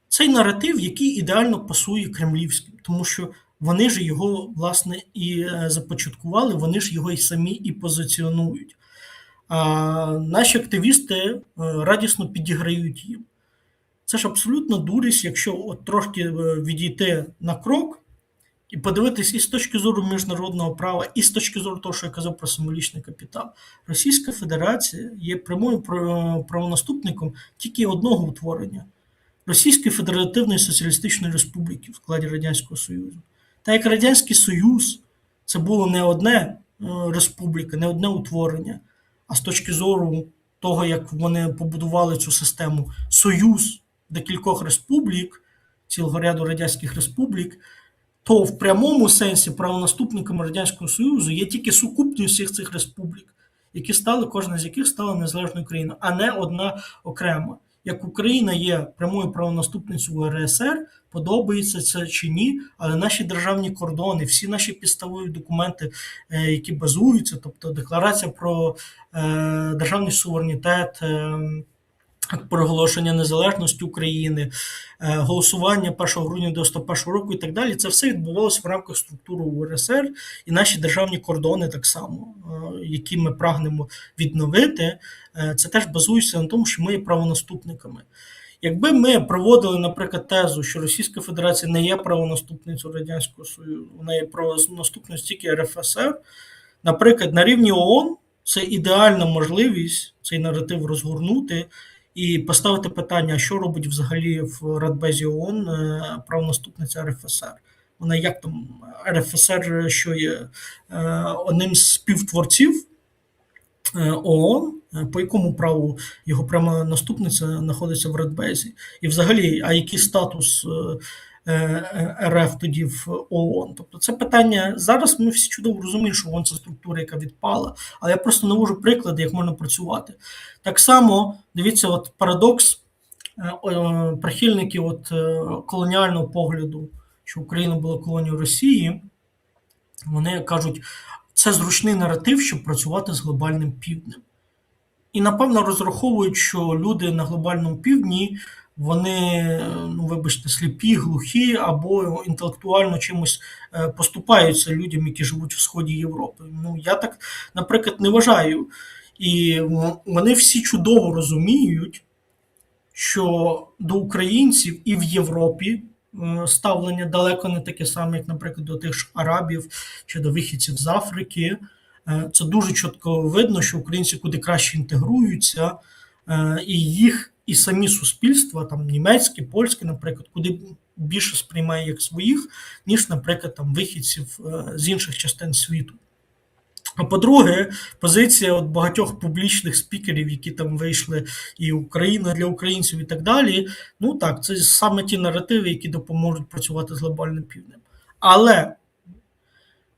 Цей наратив, який ідеально пасує кремлівським, тому що вони ж його, власне, і започаткували, вони ж його і самі і позиціонують. А наші активісти радісно підіграють їм. Це ж абсолютно дурість, якщо от трошки відійти на крок і подивитись і з точки зору міжнародного права, і з точки зору того, що я казав про символічний капітал. Російська Федерація є прямою правонаступником тільки одного утворення – Російської Федеративної Соціалістичної Республіки в складі Радянського Союзу. Та як Радянський Союз це було не одне республіка, не одне утворення, а з точки зору того, як вони побудували цю систему, союз декількох республік, цілого ряду радянських республік, то в прямому сенсі правонаступниками Радянського Союзу є тільки сукупність всіх цих республік, які стали, кожна з яких стала незалежною країною, а не одна окрема. Як Україна є прямою правонаступницею РСР, подобається це чи ні, але наші державні кордони, всі наші підставові документи, які базуються, тобто декларація про державний суверенітет, проголошення незалежності України, голосування 1 грудня 1991 року і так далі, це все відбувалося в рамках структури УРСР, і наші державні кордони так само, які ми прагнемо відновити, це теж базується на тому, що ми є правонаступниками. Якби ми проводили, наприклад, тезу, що Російська Федерація не є правонаступницею Радянського Союзу, вона є правонаступницею тільки РФСР, наприклад, на рівні ООН це ідеальна можливість цей наратив розгорнути і поставити питання, а що робить взагалі в Радбезі ООН правонаступниця РФСР. Вона як там, РФСР, що є одним з співтворців ООН, по якому праву його правонаступниця знаходиться в Радбезі. І взагалі, а який статус РФ тоді в ООН? Тобто це питання, зараз ми всі чудово розуміємо, що ООН – це структура, яка відпала, але я просто навожу приклади, як можна працювати. Так само, дивіться, от парадокс прихильників от колоніального погляду, що Україна була колонією Росії, вони кажуть, це зручний наратив, щоб працювати з глобальним півднем. І, напевно, розраховують, що люди на глобальному півдні, вони, ну, вибачте, сліпі, глухі або інтелектуально чимось поступаються людям, які живуть в Сході Європи. Ну, я так, наприклад, не вважаю. І вони всі чудово розуміють, що до українців і в Європі ставлення далеко не таке саме, як, наприклад, до тих ж арабів чи до вихідців з Африки. Це дуже чітко видно, що українці куди краще інтегруються, і їх, і самі суспільства, там німецькі, польські, наприклад, куди більше сприймає як своїх, ніж, наприклад, там вихідців з інших частин світу. А по-друге, позиція от багатьох публічних спікерів, які там вийшли, і Україна для українців і так далі, ну так, це саме ті наративи, які допоможуть працювати з глобальним півднем. Але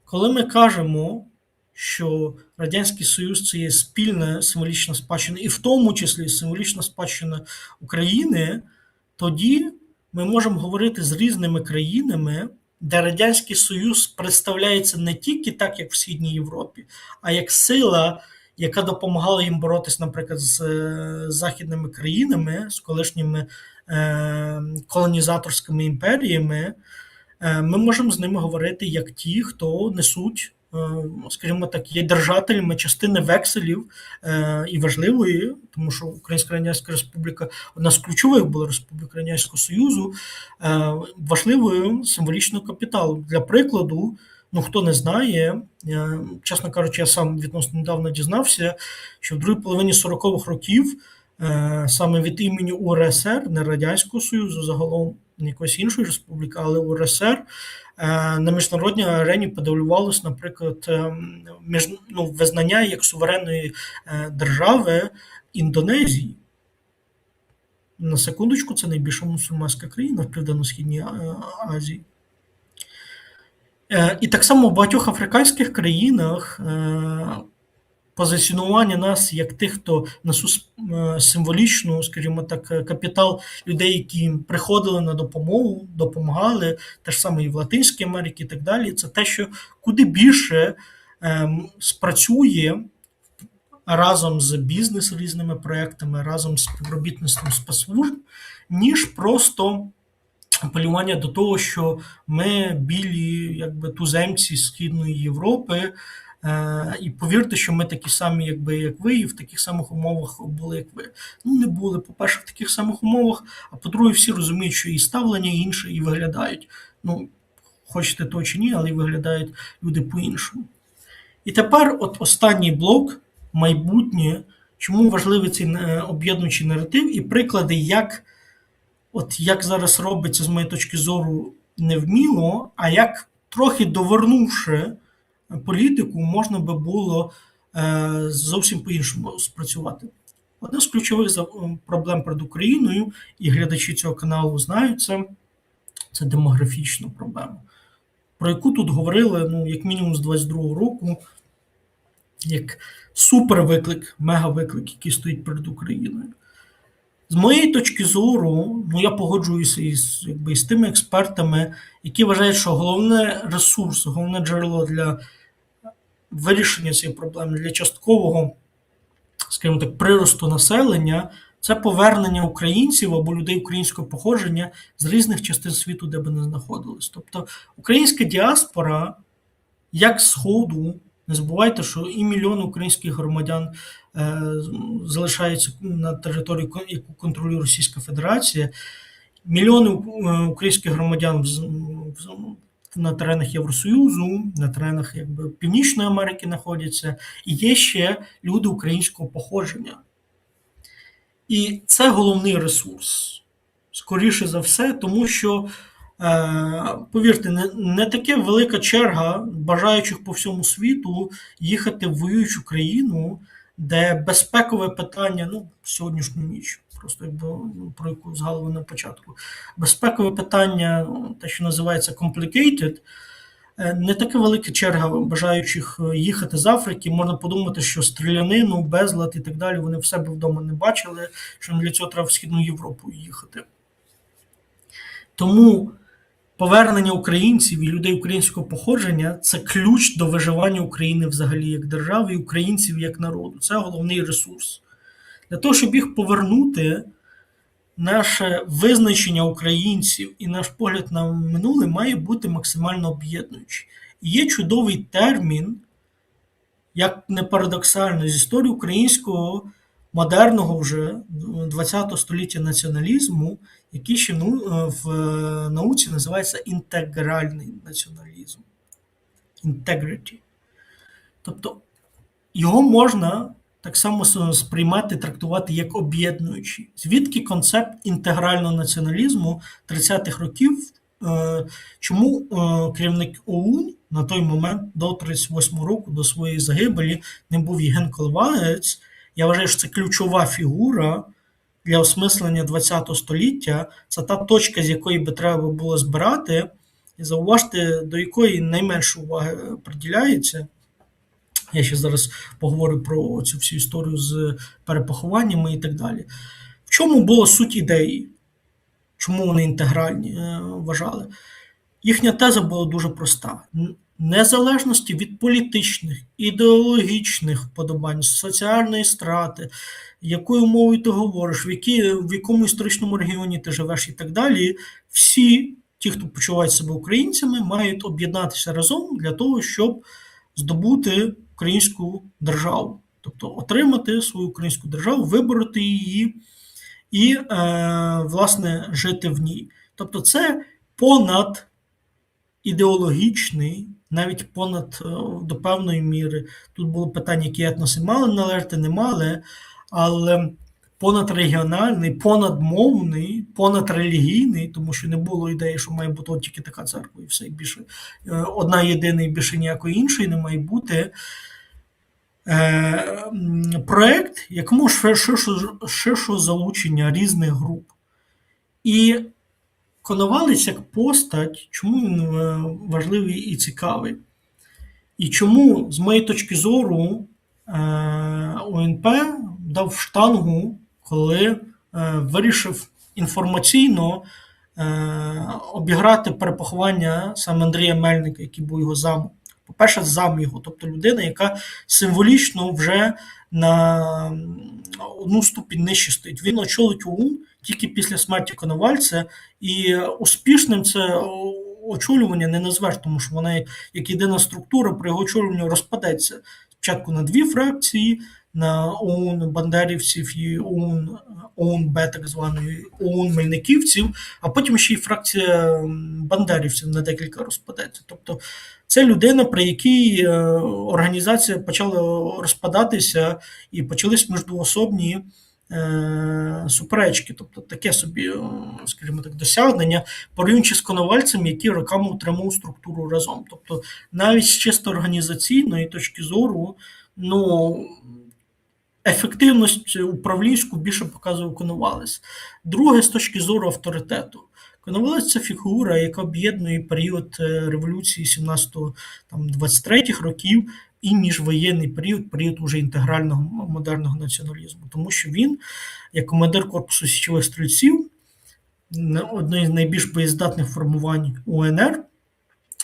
коли ми кажемо, що Радянський Союз – це є спільна символічна спадщина, і в тому числі символічна спадщина України, тоді ми можемо говорити з різними країнами, де Радянський Союз представляється не тільки так, як в Східній Європі, а як сила, яка допомагала їм боротися, наприклад, з західними країнами, з колишніми колонізаторськими імперіями, ми можемо з ними говорити як ті, хто несуть, скажімо так, є держателями частини векселів і важливої, тому що Українська Радянська Республіка одна з ключових була республік Радянського Союзу, важливою символічного капіталу. Для прикладу, ну хто не знає, чесно кажучи, я сам відносно недавно дізнався, що в другій половині 40-х років саме від імені УРСР, не Радянського Союзу загалом, не якоїсь іншої республіки, але УРСР, на міжнародній арені подавлювалось, наприклад, визнання як суверенної держави Індонезії. На секундочку, це найбільша мусульманська країна в Південно-Східній Азії. І так само в багатьох африканських країнах позиціонування нас як тих, хто несу символічну, скажімо так, капітал людей, які приходили на допомогу, допомагали, те ж саме і в Латинській Америці і так далі. Це те, що куди більше спрацює разом з бізнес різними проектами, разом з співробітництвом спецслужб, ніж просто апелювання до того, що ми білі, якби туземці Східної Європи, і повірте, що ми такі самі, як ви, і в таких самих умовах були, як ви. Не були, по-перше, в таких самих умовах, а по-друге, всі розуміють, що і ставлення інше, і виглядають. Хочете то чи ні, але і виглядають люди по-іншому. І тепер останній блок, майбутнє, чому важливий цей об'єднуючий наратив і приклади, як зараз робиться, з моєї точки зору, невміло, а як трохи довернувши політику, можна би було зовсім по-іншому спрацювати. Одна з ключових проблем перед Україною, і глядачі цього каналу знають це демографічна проблема, про яку тут говорили, як мінімум з 22-го року, як супервиклик, мегавиклик, який стоїть перед Україною. З моєї точки зору, я погоджуюся із тими експертами, які вважають, що головний ресурс, головне джерело для вирішення цієї проблеми, для часткового, скажімо так, приросту населення, це повернення українців або людей українського походження з різних частин світу, де би не знаходились. Тобто українська діаспора, як Сходу, не забувайте, що і мільйони українських громадян залишаються на території, яку контролює Російська Федерація, мільйони українських громадян на теренах Євросоюзу, на теренах Північної Америки знаходяться, і є ще люди українського походження. І це головний ресурс, скоріше за все, тому що, повірте, не така велика черга бажаючих по всьому світу їхати в воюючу країну, де безпекове питання, сьогоднішню ніч, просто про яку згадували на початку, безпекове питання, те, що називається complicated, не така велика черга бажаючих їхати з Африки. Можна подумати, що стрілянину, безлад і так далі вони в себе вдома не бачили, що для цього треба в Східну Європу їхати. Тому повернення українців і людей українського походження – це ключ до виживання України взагалі як держави і українців як народу. Це головний ресурс. Для того, щоб їх повернути, наше визначення українців і наш погляд на минуле має бути максимально об'єднуючий. І є чудовий термін, як не парадоксально, з історії українського модерного вже ХХ століття націоналізму, який ще в науці називається інтегральний націоналізм. Integrity. Тобто його можна так само сприймати, трактувати як об'єднуючий. Звідки концепт інтегрального націоналізму 30-х років, чому керівник ОУН на той момент, до 38-го року, до своєї загибелі, не був Євген Коливалець. Я вважаю, що це ключова фігура для осмислення ХХ століття. Це та точка, з якої би треба було збирати, і зауважте, до якої найменше уваги приділяється. Я ще зараз поговорю про цю всю історію з перепохованнями і так далі. В чому була суть ідеї? Чому вони інтегральні вважали? Їхня теза була дуже проста. Незалежності від політичних, ідеологічних вподобань, соціальної страти, якою мовою ти говориш, в якому історичному регіоні ти живеш і так далі, всі ті, хто почувають себе українцями, мають об'єднатися разом для того, щоб здобути українську державу. Тобто отримати свою українську державу, вибороти її і, власне, жити в ній. Тобто це понад ідеологічний, навіть понад до певної міри. Тут було питання, які етноси мали належати, не мали, але понадрегіональний, понадмовний, понадрелігійний, тому що не було ідеї, що має бути от тільки така церква і все, і більше одна єдина і більше ніякої іншої не має бути. Проект, якому ширшого залучення різних груп. І Коновалець як постать, чому він важливий і цікавий? І чому, з моєї точки зору, УНП дав штангу, коли вирішив інформаційно обіграти перепоховання саме Андрія Мельника, який був його замом. По-перше, зам його, тобто людина, яка символічно вже на одну ступінь нижче стоїть. Він очолить ОУН тільки після смерті Коновальця, і успішним це очолювання не назвеш, тому що вона як єдина структура при його очолюванні розпадеться. Спочатку на дві фракції, на ОУН бандерівців і ОУН-Б, так званої ОУН Мельниківців, а потім ще й фракція бандерівців на декілька розпадеться. Тобто це людина, при якій організація почала розпадатися і почались міждоособні суперечки, тобто таке собі, скажімо так, досягнення, порівнюючи з Коновальцем, який роками утримував структуру разом. Тобто навіть з чисто організаційної точки зору, ефективність управлінську більше показує Коновалець. Друге, з точки зору авторитету. Коновалець – це фігура, яка об'єднує період революції 17-23 років і міжвоєнний період уже інтегрального модерного націоналізму. Тому що він, як командир корпусу січових стрільців, одне з найбільш боєздатних формувань УНР,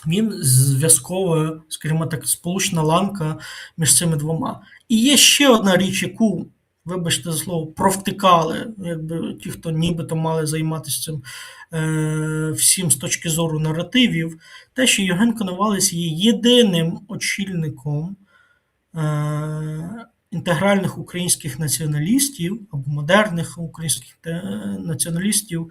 він зв'язкова, скажімо так, сполучна ланка між цими двома. І є ще одна річ, яку, вибачте за слово, провтикали, якби ті, хто нібито мали займатися цим всім з точки зору наративів, те, що Євген Коновалець є єдиним очільником інтегральних українських націоналістів або модерних українських націоналістів,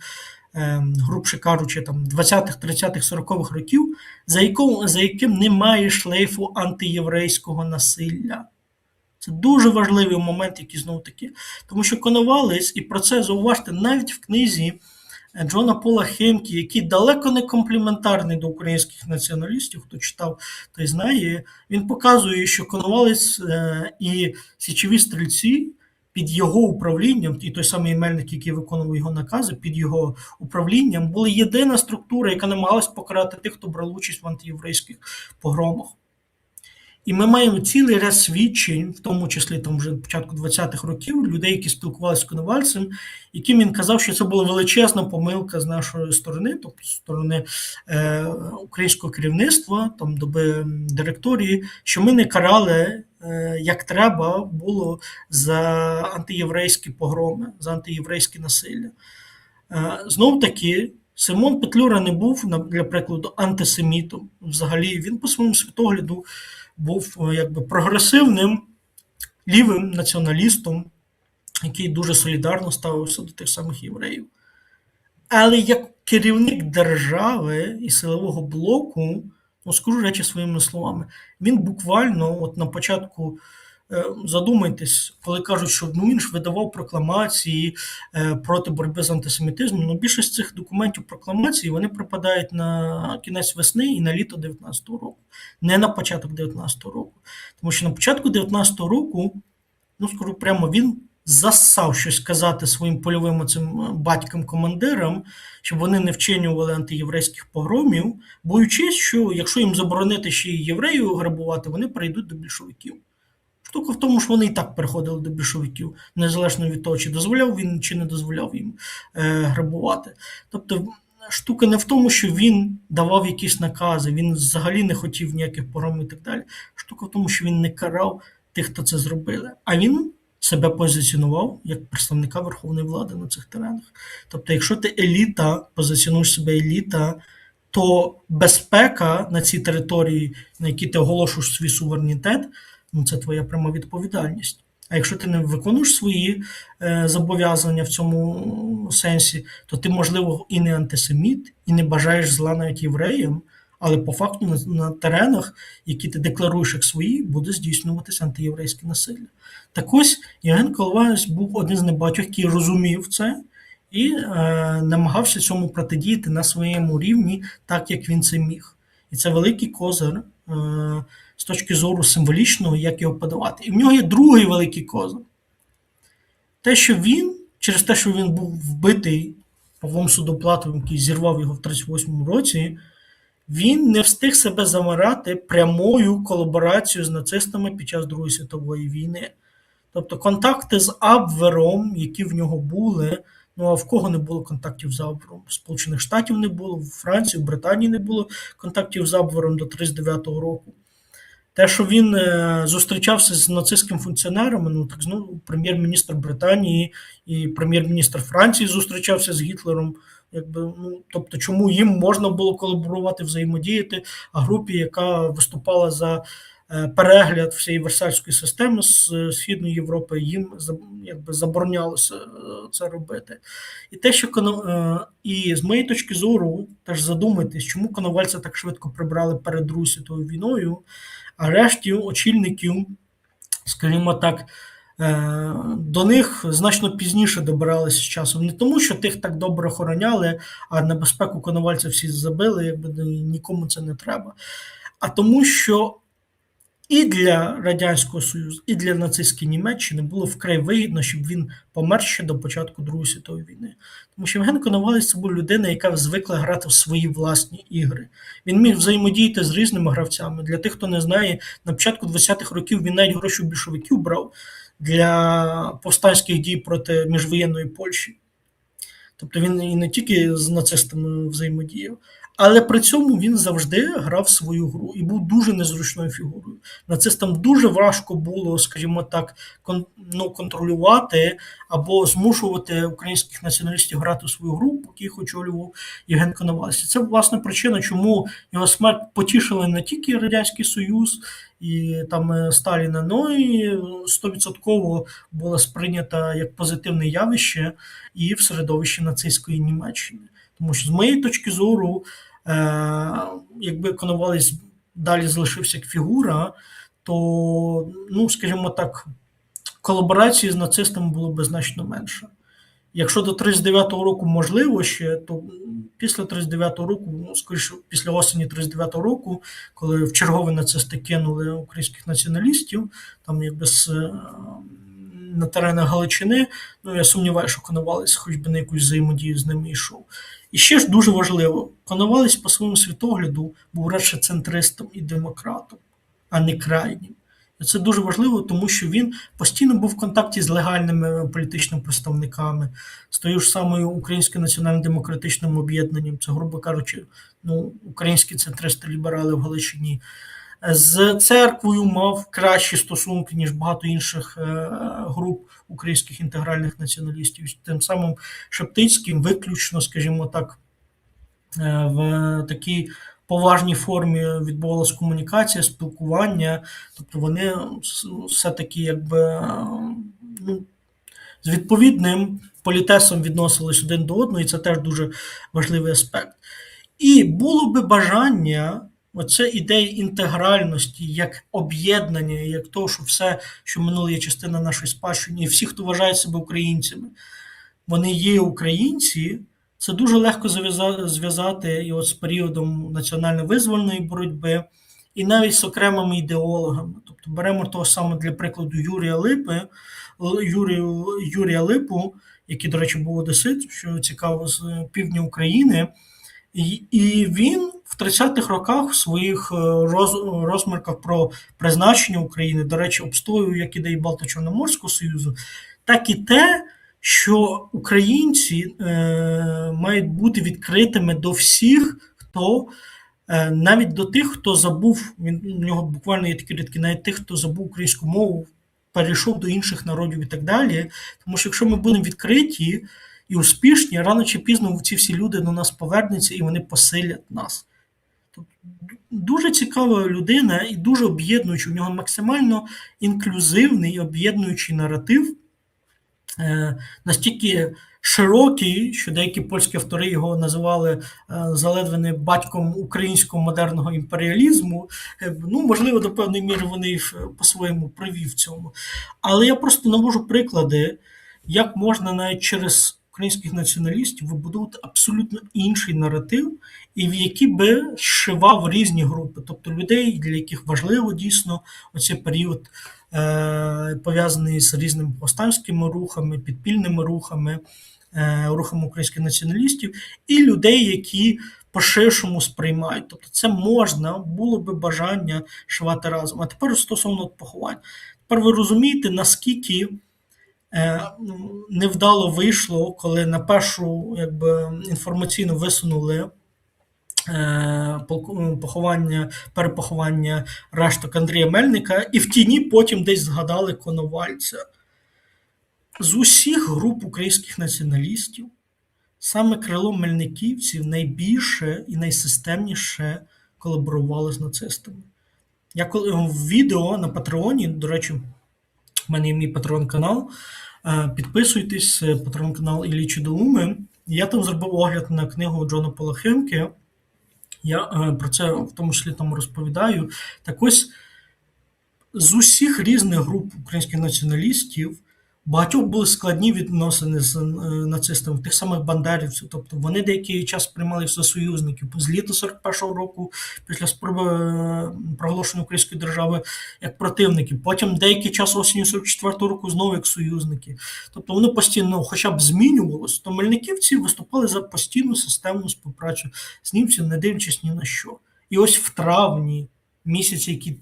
грубше кажучи, 20-х, 30-х, 40-х років, за яким немає шлейфу антиєврейського насилля. Це дуже важливий момент, який знову-таки. Тому що Коновалець, і про це зауважте, навіть в книзі Джона Пола Хемкі, який далеко не компліментарний до українських націоналістів, хто читав, той знає, він показує, що Коновалець і січові стрільці під його управлінням, і той самий Мельник, який виконував його накази, під його управлінням, були єдина структура, яка намагалась покарати тих, хто брав участь в антиєврейських погромах. І ми маємо цілий ряд свідчень, в тому числі вже початку 20-х років, людей, які спілкувалися з Коновальцем, яким він казав, що це була величезна помилка з нашої сторони, тобто з сторони українського керівництва, доби директорії, що ми не карали, як треба було, за антиєврейські погроми, за антиєврейське насилля. Знов-таки, Симон Петлюра не був, для прикладу, антисемітом. Взагалі, він по своєму світогляду був прогресивним лівим націоналістом, який дуже солідарно ставився до тих самих євреїв. Але як керівник держави і силового блоку, скажу речі своїми словами, він буквально, на початку, задумайтесь, коли кажуть, що він ж видавав прокламації проти боротьби з антисемітизмом, більшість цих документів прокламацій, вони припадають на кінець весни і на літо 19-го року, не на початок 19-го року. Тому що на початку 19-го року, скажу прямо, він засав щось казати своїм польовим цим батькам-командирам, щоб вони не вчинювали антиєврейських погромів, боючись, що якщо їм заборонити ще й євреїв грабувати, вони перейдуть до більшовиків. Штука в тому, що вони і так переходили до більшовиків, незалежно від того, чи дозволяв він, чи не дозволяв їм грабувати. Тобто штука не в тому, що він давав якісь накази, він взагалі не хотів ніяких погромів і так далі. Штука в тому, що він не карав тих, хто це зробили. А він себе позиціонував як представника верховної влади на цих теренах. Тобто, якщо ти еліта, позиціонуєш себе еліта, то безпека на цій території, на якій ти оголошуєш свій суверенітет, це твоя пряма відповідальність. А якщо ти не виконуєш свої зобов'язання в цьому сенсі, то ти, можливо, і не антисеміт, і не бажаєш зла навіть євреям, Але по факту на теренах, які ти декларуєш як свої, буде здійснюватися антиєврейське насилля. Так ось Євген Коновалець був один з небагатьох, який розумів це і намагався цьому протидіяти на своєму рівні, так як він це міг. І це великий козир з точки зору символічного, як його подавати. І в нього є другий великий козир. Те, що він, через те, що він був вбитий Павлом Судоплатовим, який зірвав його в 1938 році, він не встиг себе замирати прямою колаборацією з нацистами під час Другої світової війни. Тобто контакти з Абвером, які в нього були, ну а в кого не було контактів з Абвером? В Сполучених Штатів не було, в Франції, в Британії не було контактів з Абвером до 1939 року. Те, що він зустрічався з нацистськими функціонерами, ну так знову прем'єр-міністр Британії і прем'єр-міністр Франції зустрічався з Гітлером. Тобто, чому їм можна було колаборувати, взаємодіяти, а групі, яка виступала за перегляд всієї Версальської системи з Східної Європи, їм заборонялося це робити. І те, що і з моєї точки зору, теж задумайтесь, чому Коновальця так швидко прибрали перед Другою світовою війною, а решті очільників, скажімо так, до них значно пізніше добиралися з часом. Не тому, що тих так добре охороняли, а небезпеку Коновальця всі забили, нікому це не треба. А тому, що і для Радянського Союзу, і для нацистської Німеччини було вкрай вигідно, щоб він помер ще до початку Другої світової війни. Тому що Євген Коновалець – це був людина, яка звикла грати в свої власні ігри. Він міг взаємодіяти з різними гравцями. Для тих, хто не знає, на початку 20-х років він навіть гроші у більшовиків брав для повстанських дій проти міжвоєнної Польщі. Тобто він і не тільки з нацистами взаємодіяв, але при цьому він завжди грав свою гру і був дуже незручною фігурою. Нацистам дуже важко було, скажімо так, контролювати або змушувати українських націоналістів грати у свою гру, поки їх очолював Євген Коновалець. Це, власне, причина, чому його смерть потішили не тільки Радянський Союз і там Сталіна, але і 100% була сприйнята як позитивне явище і в середовищі нацистської Німеччини. Тому що, з моєї точки зору, якби Коновалець далі залишився як фігура, то, скажімо так, колаборації з нацистами було б значно менше. Якщо до 1939 року можливо ще, то після 1939 року, скоріше після осені 1939 року, коли вчергові нацисти кинули українських націоналістів, там на теренах Галичини, я сумніваюся, що Коновалець хоч би на якусь взаємодію з ними йшов. І ще ж дуже важливо, Коновалець по своєму світогляду був радше центристом і демократом, а не крайнім. І це дуже важливо, тому що він постійно був в контакті з легальними політичними представниками, з тою ж самою Українським національно-демократичним об'єднанням, це, грубо кажучи, українські центристи-ліберали в Галичині. З церквою мав кращі стосунки, ніж багато інших груп українських інтегральних націоналістів. Тим самим Шептицьким виключно, скажімо так, в такій поважній формі відбувалася комунікація, спілкування. Тобто вони все-таки з відповідним політесом відносились один до одного, і це теж дуже важливий аспект. І було би бажання, оце ідея інтегральності, як об'єднання, як того, що все, що минуле, є частина нашої спадщини, і всі, хто вважає себе українцями, вони є українці, це дуже легко зв'язати і з періодом національно-визвольної боротьби, і навіть з окремими ідеологами. Тобто беремо того самого, для прикладу, Юрія Липу, який, до речі, був одесит, що цікаво, з півдня України, і він в 30-х роках в своїх розмірках про призначення України, до речі, обстоював як ідеї Балто-Чорноморського Союзу, так і те, що українці мають бути відкритими до всіх, хто, навіть до тих, хто забув, у нього буквально є такі рядки, навіть тих, хто забув українську мову, перейшов до інших народів і так далі. Тому що якщо ми будемо відкриті і успішні, рано чи пізно ці всі люди до нас повернуться і вони посилять нас. Тобто, дуже цікава людина і дуже об'єднуючий, у нього максимально інклюзивний і об'єднуючий наратив, настільки широкий, що деякі польські автори його називали заледве не батьком українського модерного імперіалізму. Ну, можливо, до певної міри вони по-своєму праві в цьому. Але я просто навожу приклади, як можна навіть через українських націоналістів вибудувати абсолютно інший наратив, і в який би зшивав різні групи, тобто людей, для яких важливо дійсно оцей період пов'язаний з різними повстанськими рухами, підпільними рухами, рухами українських націоналістів, і людей, які по-ширшому сприймають. Тобто це можна, було би бажання шивати разом. А тепер стосовно поховань. Тепер ви розумієте, наскільки невдало вийшло, коли на першу інформаційно висунули перепоховання решток Андрія Мельника, і в тіні потім десь згадали Коновальця. З усіх груп українських націоналістів саме крило мельниківців найбільше і найсистемніше колаборувало з нацистами. Я коли в відео на Патреоні, до речі, в мене є мій Патреон-канал, підписуйтесь, Патреон-канал Іллі Чудоуми. Я там зробив огляд на книгу Джона Пола Хемке. Я про це в тому числі там розповідаю. Так ось, з усіх різних груп українських націоналістів багатьох були складні відносини з нацистами, тих самих бандерівців. Тобто вони деякий час приймали за союзників. З літа 41-го року, після спроби проголошення української держави, як противники. Потім деякий час осінню 44-го року знову як союзники. Тобто вони постійно хоча б змінювалися. То мельниківці виступали за постійну системну співпрацю з німцями, не дивлячись ні на що. І ось в травні, місяці, які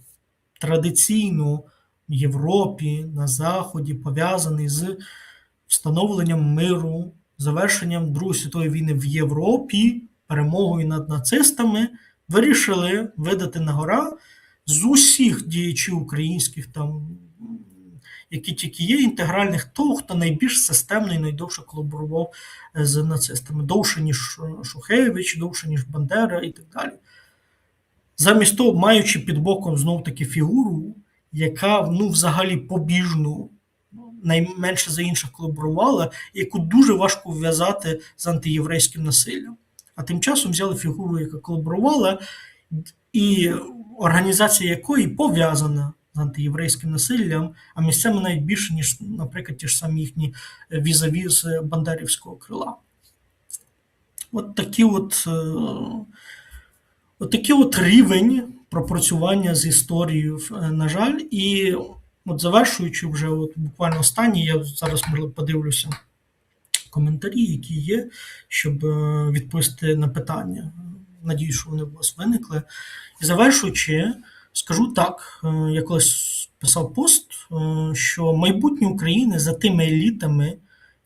традиційно в Європі, на Заході, пов'язаний з встановленням миру, завершенням Другої світової війни в Європі, перемогою над нацистами, вирішили видати на гора з усіх діячів українських, там, які тільки є, інтегральних, того, хто найбільш системно і найдовше колаборував з нацистами. Довше, ніж Шухевич, довше, ніж Бандера і так далі. Замість того, маючи під боком знов-таки фігуру, яка взагалі побіжно найменше за інших колаборувала, яку дуже важко вв'язати з антиєврейським насиллям. А тим часом взяли фігуру, яка колаборувала, і організація якої пов'язана з антиєврейським насиллям, а місцями навіть більше, ніж, наприклад, ті ж самі їхні візаві з бандерівського крила. От такий от рівень пропрацювання з історією, на жаль. І от завершуючи вже буквально останній, я зараз, можливо, подивлюся коментарі, які є, щоб відповісти на питання. Надіюсь, що вони у вас виникли. І завершуючи, скажу так, я колись писав пост, що майбутнє України за тими елітами,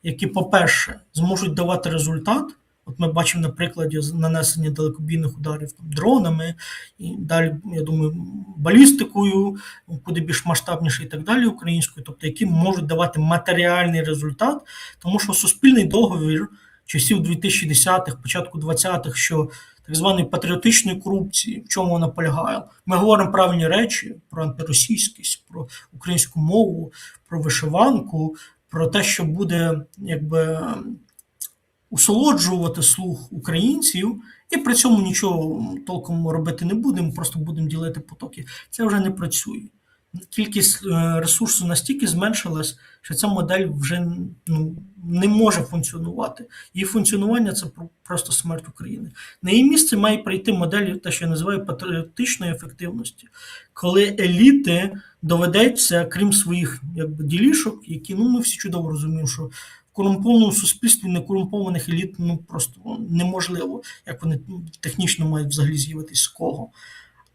які, по-перше, зможуть давати результат. От ми бачимо на прикладі нанесення далекобійних ударів дронами, і далі, я думаю, балістикою, куди більш масштабніше і так далі українською, тобто які можуть давати матеріальний результат, тому що суспільний договір часів 2010-х, початку 20-х, що так званої патріотичної корупції, в чому вона полягає. Ми говоримо правильні речі про антиросійськість, про українську мову, про вишиванку, про те, що буде усолоджувати слух українців, і при цьому нічого толком робити не будемо, просто будемо ділити потоки. Це вже не працює. Кількість ресурсу настільки зменшилась, що ця модель вже не може функціонувати. Її функціонування – це просто смерть України. На її місце має прийти модель, те, що я називаю патріотичної ефективності, коли еліти доведеться, крім своїх ділішок, які ми всі чудово розуміємо, що в корумпованому суспільстві некорумпованих еліт просто неможливо, як вони технічно мають взагалі з'явитись з кого.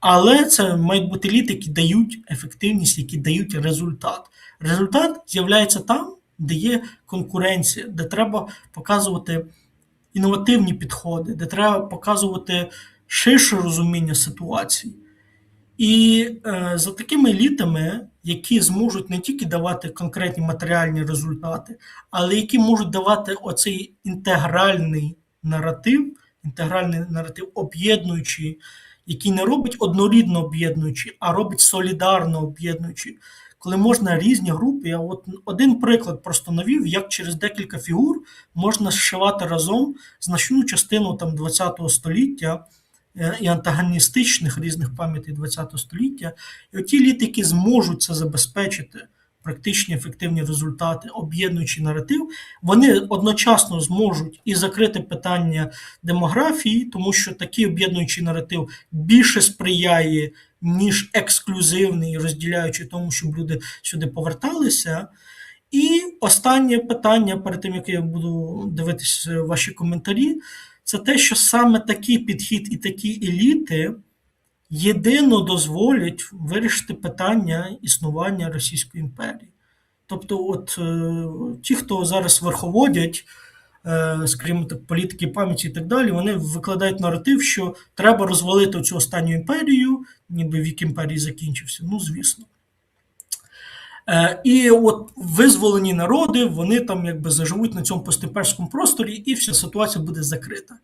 Але це мають бути еліти, які дають ефективність, які дають результат. Результат з'являється там, де є конкуренція, де треба показувати інновативні підходи, де треба показувати ширше розуміння ситуації. І за такими елітами, які зможуть не тільки давати конкретні матеріальні результати, але які можуть давати оцей інтегральний наратив об'єднуючий, який не робить однорідно об'єднуючий, а робить солідарно об'єднуючий. коли можна різні групи. Я от один приклад просто навів, як через декілька фігур можна зшивати разом значну частину там ХХ століття і антагоністичних різних пам'ятей ХХ століття. І оті еліти, які зможуть це забезпечити, практичні ефективні результати, об'єднуючи наратив, вони одночасно зможуть і закрити питання демографії, тому що такий об'єднуючий наратив більше сприяє, ніж ексклюзивний, розділяючи тому, щоб люди сюди поверталися. І останнє питання, перед тим, як я буду дивитися ваші коментарі, це те, що саме такий підхід і такі еліти єдино дозволять вирішити питання існування Російської імперії. Тобто, от ті, хто зараз верховодять, скажімо так, політики пам'яті і так далі, вони викладають наратив, що треба розвалити цю останню імперію, ніби вік імперії закінчився. Ну, звісно. І от визволені народи, вони там якби заживуть на цьому постімперському просторі, і вся ситуація буде закрита.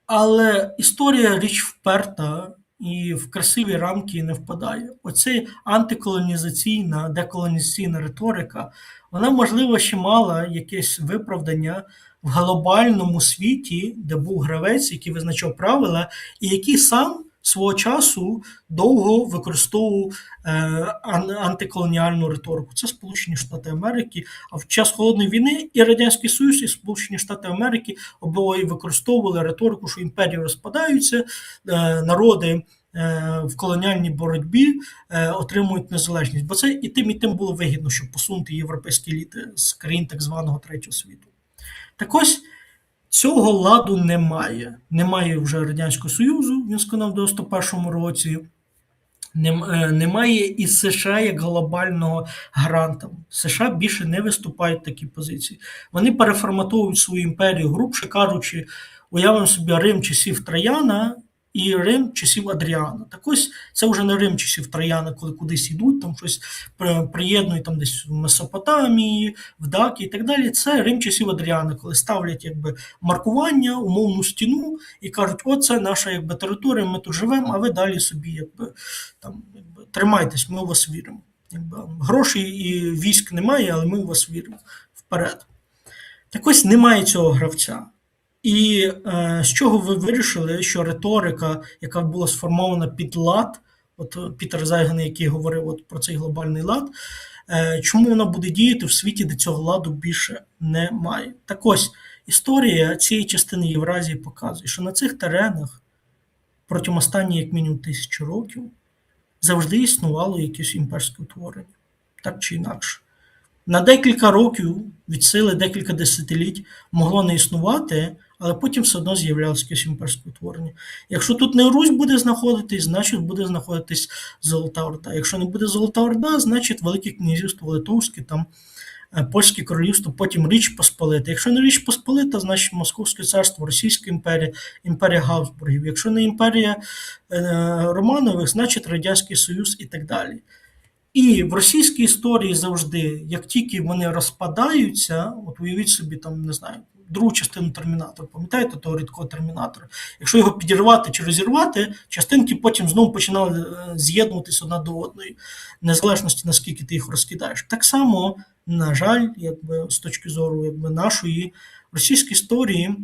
Але історія річ вперта і в красиві рамки не впадає. Оця антиколонізаційна, деколонізаційна риторика, вона, можливо, ще мала якесь виправдання в глобальному світі, де був гравець, який визначав правила, і який сам свого часу довго використовував антиколоніальну риторику. Це Сполучені Штати Америки. А в час Холодної війни і Радянський Союз, і Сполучені Штати Америки обоє використовували риторику, що імперії розпадаються, народи в колоніальній боротьбі отримують незалежність. Бо це і тим було вигідно, щоб посунути європейські еліти з країн так званого третього світу. Так ось, цього ладу немає. Немає вже Радянського Союзу, він сконав в 91-му році. Немає і США як глобального гаранта. США більше не виступають в такій позиції. Вони переформатовують свою імперію, грубше кажучи, уявимо собі Рим часів Траяна і Рим часів Адріана. Так ось це вже не Рим часів Траяна, коли кудись йдуть, там щось приєднують там десь в Месопотамії, в Дакі і так далі. Це Рим часів Адріана, коли ставлять якби маркування, умовну стіну і кажуть, оце наша якби територія, ми тут живемо, а ви далі собі якби тримайтесь, ми у вас віримо. Якби грошей і військ немає, але ми у вас віримо. Вперед. Так ось немає цього гравця. І з чого ви вирішили, що риторика, яка була сформована під лад, от Пітер Зайген, який говорив от про цей глобальний лад, чому вона буде діяти в світі, де цього ладу більше немає? Так ось, історія цієї частини Євразії показує, що на цих теренах протягом останніх як мінімум 1000 років завжди існувало якесь імперське утворення, так чи інакше. На декілька років, від сили декілька десятиліть, могло не існувати, але потім все одно з'являлося якесь імперське утворення. Якщо тут не Русь буде знаходитись, значить буде знаходитись Золота Орда. Якщо не буде Золота Орда, значить Велике Князівство Литовське, там Польське королівство, потім Річ Посполита. Якщо не Річ Посполита, значить Московське царство, Російська імперія, імперія Габсбургів. Якщо не імперія Романових, значить Радянський Союз і так далі. І в російській історії завжди, як тільки вони розпадаються, от уявіть собі, там, не знаю, другу частину Термінатора, пам'ятаєте того рідкого Термінатора? Якщо його підірвати чи розірвати, частинки потім знову починали з'єднуватися одна до одної, незалежності, наскільки ти їх розкидаєш. Так само, на жаль, якби, з точки зору якби, нашої російської історії,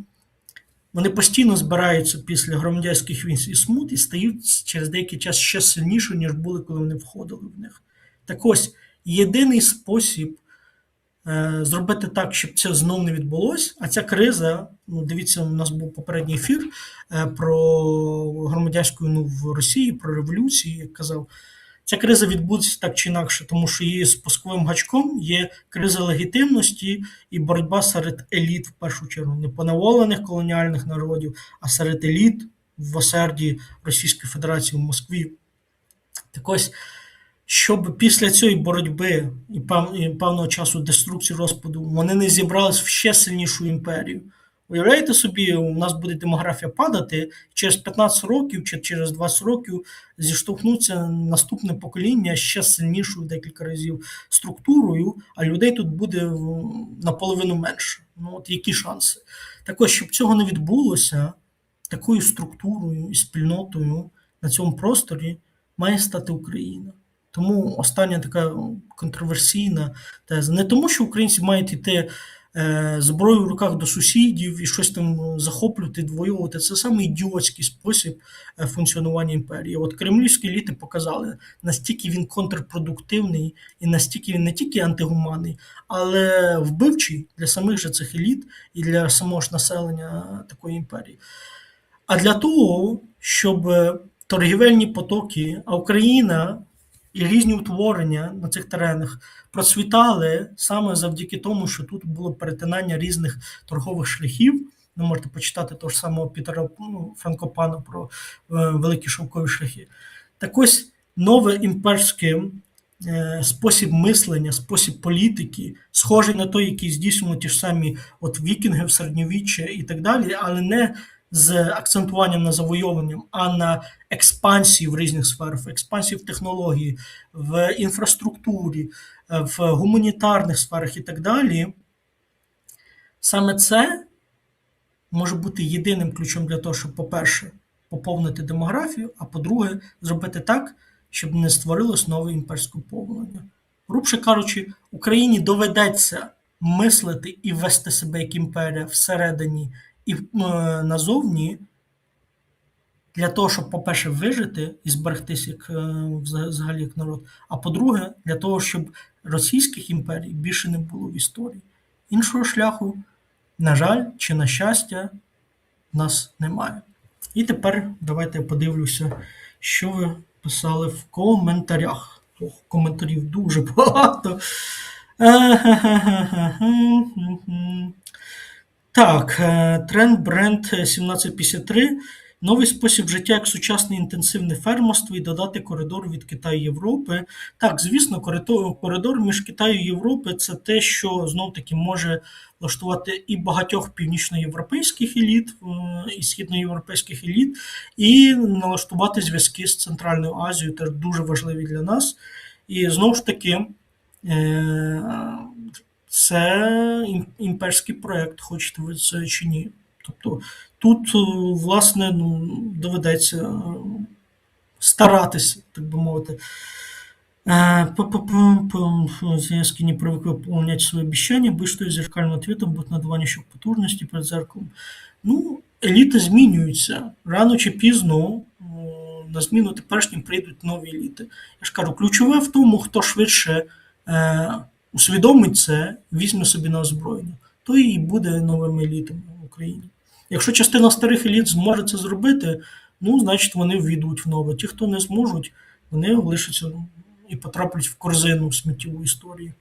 вони постійно збираються після громадянських війн і смут і стають через деякий час ще сильніші, ніж були, коли вони входили в них. Так ось, єдиний спосіб зробити так, щоб це знов не відбулося, а ця криза, ну, дивіться, у нас був попередній ефір про громадянську війну в Росії, про революцію, як казав, ця криза відбудеться так чи інакше, тому що її спусковим гачком є криза легітимності і боротьба серед еліт, в першу чергу, не поневолених колоніальних народів, а серед еліт в осерді Російської Федерації в Москві. Так ось, щоб після цієї боротьби і певного часу деструкції, розпаду, вони не зібрались в ще сильнішу імперію. Уявляєте собі, у нас буде демографія падати, через 15 років чи через 20 років зіштовхнуться наступне покоління ще сильнішою декілька разів структурою, а людей тут буде наполовину менше. Ну от які шанси? Так ось, щоб цього не відбулося, такою структурою і спільнотою на цьому просторі має стати Україна. Тому остання така контроверсійна теза. Не тому, що українці мають йти зброю в руках до сусідів і щось там захоплювати, відвоювати. Це саме ідіотський спосіб функціонування імперії. От кремлівські еліти показали, настільки він контрпродуктивний і настільки він не тільки антигуманний, але вбивчий для самих же цих еліт і для самого ж населення такої імперії. А для того, щоб торгівельні потоки, а Україна і різні утворення на цих теренах процвітали саме завдяки тому, що тут було перетинання різних торгових шляхів. Ви можете почитати того ж самого Пітера Франкопана про великі шовкові шляхи. Так ось нове імперське спосіб мислення, спосіб політики, схожий на той, який здійснювали ті ж самі от вікінги в середньовіччя і так далі, але не з акцентуванням на завойовуванням, а на експансії в різних сферах, експансії в технології, в інфраструктурі, в гуманітарних сферах і так далі. Саме це може бути єдиним ключом для того, щоб, по-перше, поповнити демографію, а по-друге, зробити так, щоб не створилось нове імперське поповнення. Грубше кажучи, Україні доведеться мислити і вести себе як імперія всередині і назовні, для того, щоб, по-перше, вижити і зберегтися як, взагалі як народ, а по-друге, для того, щоб російських імперій більше не було в історії. Іншого шляху, на жаль, чи на щастя, в нас немає. І тепер давайте я подивлюся, що ви писали в коментарях. Коментарів дуже багато. Так, тренд бренд 1753. Новий спосіб життя як сучасне інтенсивне фермерство і додати коридор від Китаю і Європи. Так, звісно, коридор між Китаю і Європи – це те, що знов-таки може влаштувати і багатьох північноєвропейських еліт, і східноєвропейських еліт, і налаштувати зв'язки з Центральною Азією, теж дуже важливі для нас. І знову ж таки, це імперський проєкт, хочете ви це чи ні. Тобто тут, власне, доведеться старатися, так би мовити. Зв'язки не привыкли выполнять свои обещания, быть что и зеркальным ответом буде надавання щок потужності перед зеркалом. Ну, еліти змінюються. Рано чи пізно на зміну теперішнім прийдуть нові еліти. Я ж кажу, ключове в тому, хто швидше усвідомить це, візьме собі на озброєння, то і буде новими елітами в Україні. Якщо частина старих еліт зможе це зробити, ну, значить вони ввійдуть в нове. Ті, хто не зможуть, вони лишаться і потраплять в корзину сміттєвої історії.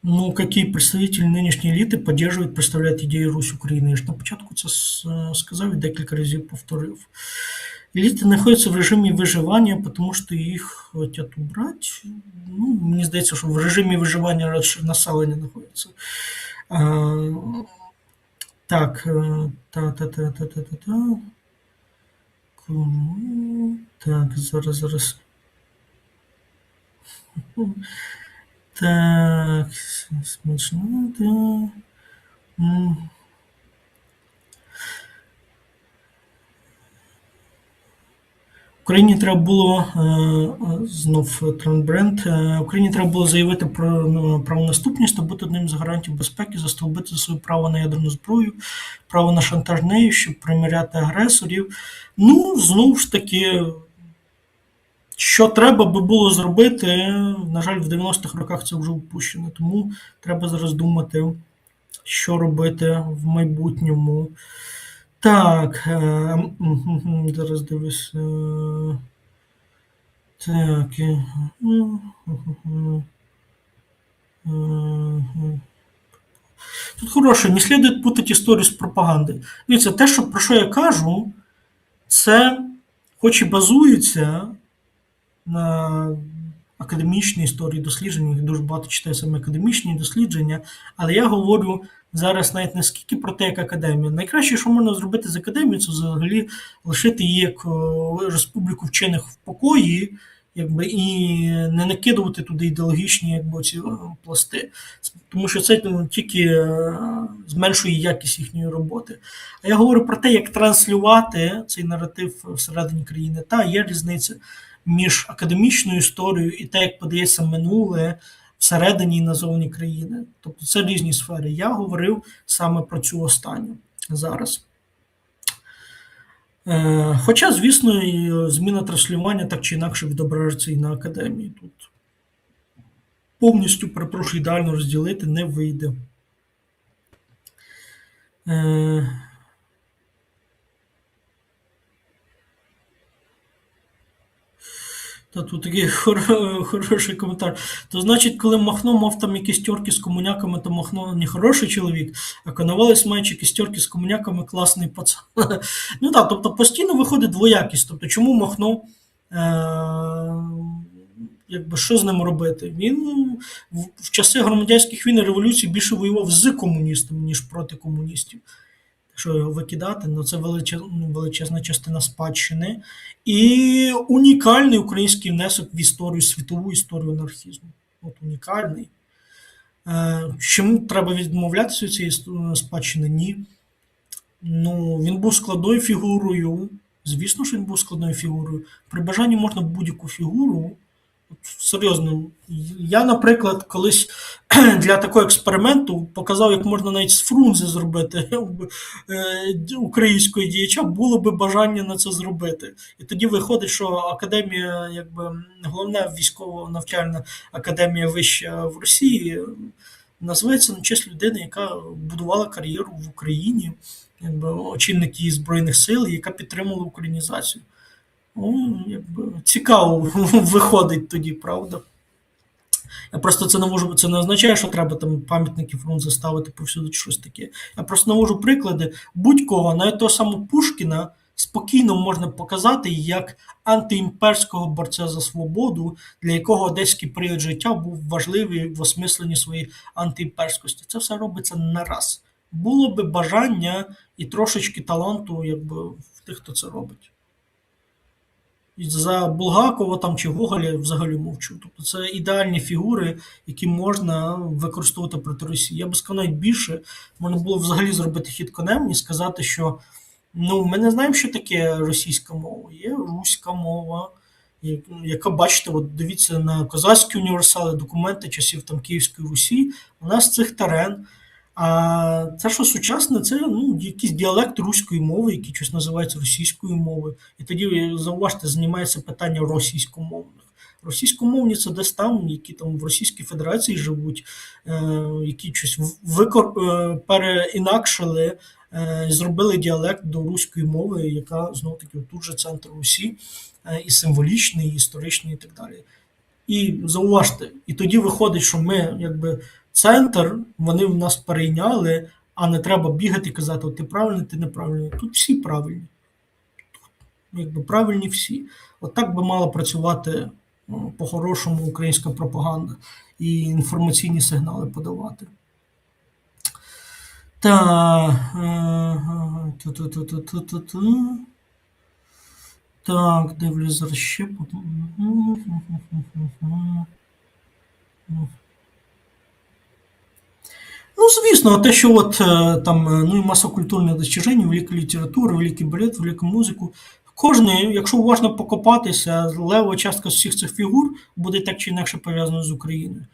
Ну, какие представители нынешней элиты поддерживают, представляют идею Русь України? Я ж на початку це сказав і декілька разів повторив. Еліти знаходяться в режимі виживання, тому що їх хочуть убрати. Ну, мені здається, що в режимі виживання радше населення знаходиться. Так, так, зараз. Так, смішно, так. Україні треба було, знов тренд-бренд, Україні треба було заявити про правонаступність та бути одним з гарантів безпеки, застолбити за своє право на ядерну зброю, право на шантаж нею, щоб примиряти агресорів. Ну, знову ж таки, що треба би було зробити, на жаль, в 90-х роках це вже упущено, тому треба зараз думати, що робити в майбутньому. Так, зараз дивлюсь. Так. Тут хороше, не слід путати історію з пропагандою. Дивіться, те, про що я кажу, це хоч і базується на академічній історії досліджень, дуже багато читаю саме академічні дослідження, але я говорю зараз навіть не скільки про те, як академія. Найкраще, що можна зробити з академією, це взагалі лишити її як республіку вчених в покої, якби, і не накидувати туди ідеологічні якби, ці пласти. Тому що це тільки зменшує якість їхньої роботи. А я говорю про те, як транслювати цей наратив всередині країни. Та, є різниця між академічною історією і те, як подається минуле всередині і назовні країни. Тобто це різні сфери. Я говорив саме про цю останню зараз. Хоча, звісно, і зміна транслювання так чи інакше відображається і на академії. Тут повністю, перепрошую, ідеально розділити не вийде. Та тут такий хороший коментар. То значить, коли Махно мав там якісь тьорки з комуняками, то Махно не хороший чоловік, а Коновалець, маючи якісь тьорки з комуняками, класний пацан. Ну так, тобто постійно виходить двоякість. Тобто, чому Махно, якби що з ним робити? Він в часи громадянських війн і революцій більше воював з комуністами, ніж проти комуністів. Якщо його викидати, ну це величезна частина спадщини і унікальний український внесок в історію, світову історію анархізму. От унікальний. Чому треба відмовлятися від цієї спадщини? Ні. Ну, він був складною фігурою. Звісно, що він був складною фігурою. При бажанні можна будь-яку фігуру. Серйозно, я, наприклад, колись для такого експерименту показав, як можна навіть з Фрунзе зробити українського діяча, було би бажання на це зробити. І тоді виходить, що академія, якби головна військово-навчальна академія вища в Росії, називається на честь людини, яка будувала кар'єру в Україні, якби очільник її Збройних сил, яка підтримувала українізацію. Ну, якби цікаво виходить тоді, правда? Я просто це навожу, це не означає, що треба там пам'ятники Фрунзе ставити повсюди чи щось таке. Я просто навожу приклади будь-кого, навіть того самого Пушкіна, спокійно можна показати як антиімперського борця за свободу, для якого одеський період життя був важливий в осмисленні своєї антиімперськості. Це все робиться на раз. Було би бажання і трошечки таланту, якби в тих, хто це робить. І за Булгакова там чи Гоголя взагалі мовчу. Тобто це ідеальні фігури, які можна використовувати проти Росії. Я би сказав навіть більше, можна було взагалі зробити хід конем і сказати, що ну, ми не знаємо, що таке російська мова. Є руська мова, яка, бачите, от дивіться на козацькі універсали, документи часів там Київської Русі, у нас цих терен. А це, що сучасне, це ну, якийсь діалект руської мови, який щось називається російською мовою. І тоді, зауважте, знімається питання російськомовних. Російськомовні це десь там, які там в Російській Федерації живуть, які щось переінакшили, зробили діалект до руської мови, яка, знову-таки, тут же центр Русі, і символічний, і історичний, і так далі. І зауважте, і тоді виходить, що ми, якби, центр, вони в нас перейняли, а не треба бігати і казати, ти правильний, ти неправильний. Тут всі правильні. Тут, якби, правильні всі. От так би мала працювати по-хорошому українська пропаганда і інформаційні сигнали подавати. Так, дивлюсь зараз ще. Ну, звісно, те, що от там, ну і маса культурних достижень, велика література, великий балет, велика музику. Кожний, якщо уважно покопатися, лева частка з всіх цих фігур буде так чи інакше пов'язана з Україною.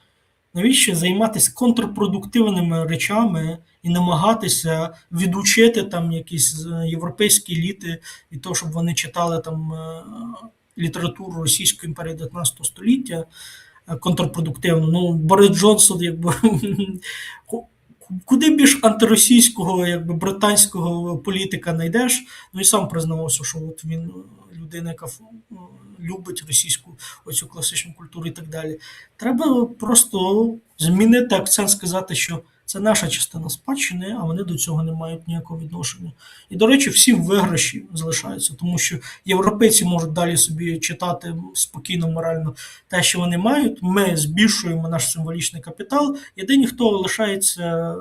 Навіщо займатися контрпродуктивними речами і намагатися відучити там якісь європейські еліти від того, щоб вони читали там літературу Російської імперії 19 століття контрпродуктивно. Ну, Борис Джонсон, якби куди більш антиросійського, якби британського політика знайдеш, ну і сам признавався, що от він людина, яка любить російську оцю класичну культуру і так далі. Треба просто змінити акцент, сказати, що це наша частина спадщини, а вони до цього не мають ніякого відношення. І, до речі, всі виграші залишаються, тому що європейці можуть далі собі читати спокійно, морально те, що вони мають. Ми збільшуємо наш символічний капітал. Єдині, хто лишається,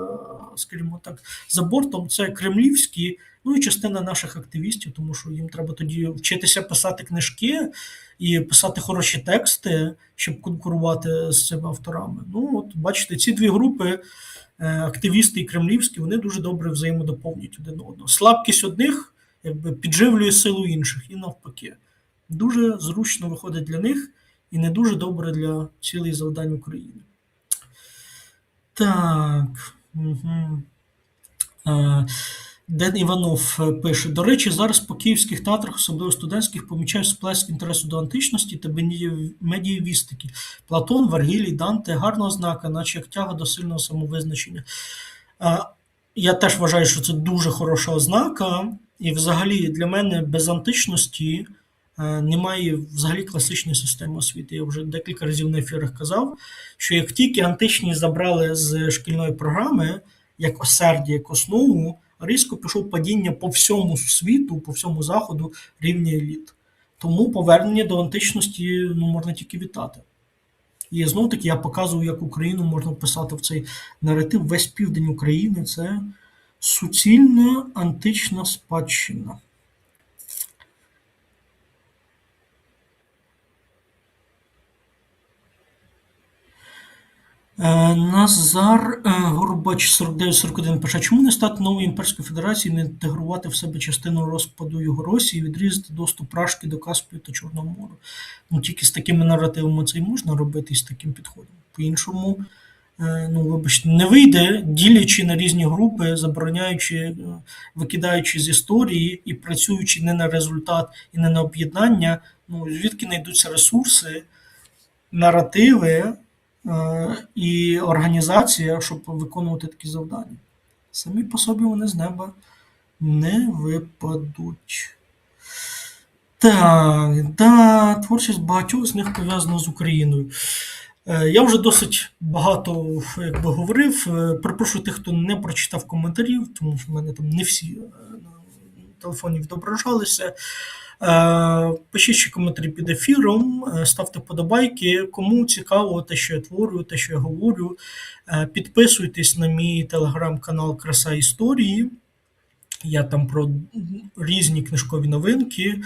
скажімо так, за бортом, це кремлівські, ну і частина наших активістів, тому що їм треба тоді вчитися писати книжки і писати хороші тексти, щоб конкурувати з цими авторами. Ну, от бачите, ці дві групи, активісти і кремлівські, вони дуже добре взаємодоповнюють один одного. Слабкість одних якби підживлює силу інших і навпаки. дуже зручно виходить для них і не дуже добре для цілей завдань України. Так. Угу. Ден Іванов пише: до речі, зараз по київських театрах, особливо студентських, помічаю сплеск інтересу до античності та медієвістики. Платон, Вергілій, Данте — гарна ознака, наче як тяга до сильного самовизначення. Я теж вважаю, що це дуже хороша ознака, і взагалі для мене без античності немає взагалі класичної системи освіти. Я вже декілька разів на ефірах казав, що як тільки античність забрали з шкільної програми, як осердя, як основу, різко пішов падіння по всьому світу, по всьому заходу рівня еліт. Тому повернення до античності можна тільки вітати. І знов таки я показую, як Україну можна вписати в цей наратив. Весь південь України — це суцільна антична спадщина. Назар Горбач 49-41 пише: чому не стати новою імперською федерацією, не інтегрувати в себе частину розпаду Югоросії, відрізати доступ Пражки до Каспію та Чорного моря? Тільки з такими наративами це й можна робити, і з таким підходом. По-іншому, вибачте, не вийде, ділячи на різні групи, забороняючи, викидаючи з історії і працюючи не на результат і не на об'єднання, звідки знайдуться ресурси, наративи і організація, щоб виконувати такі завдання. Самі по собі вони з неба не випадуть. Так, творчість багатьох з них пов'язана з Україною. Я вже досить багато говорив. Перепрошую тих, хто не прочитав коментарів, тому що в мене там не всі на телефоні відображалися. Пишіть ще коментарі під ефіром, ставте вподобайки. Кому цікаво те, що я творю, те, що я говорю, підписуйтесь на мій телеграм-канал Краса Історії. Я там про різні книжкові новинки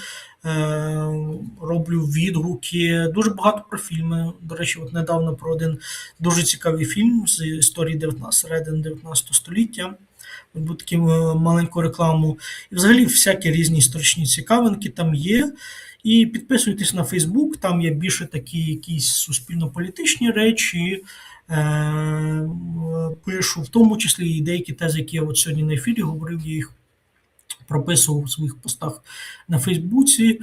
роблю відгуки. Дуже багато про фільми. До речі, недавно про один дуже цікавий фільм з історії середини 19 століття. Був таку маленьку рекламу. І взагалі всякі різні історичні цікавинки там є. І підписуйтесь на Фейсбук, там є більше такі якісь суспільно-політичні речі. Пишу, в тому числі і деякі тези, які я сьогодні на ефірі говорив, я їх прописував у своїх постах на Фейсбуці.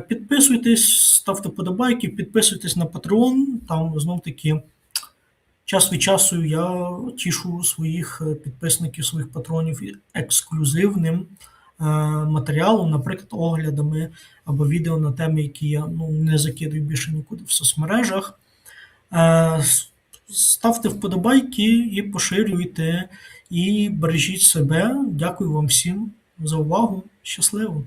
Підписуйтесь, ставте подобайки, підписуйтесь на Patreon, там знов-таки час від часу я тішу своїх підписників, своїх патронів ексклюзивним матеріалом, наприклад, оглядами або відео на теми, які я не закидую більше нікуди в соцмережах. Ставте вподобайки і поширюйте, і бережіть себе. Дякую вам всім за увагу. Щасливо!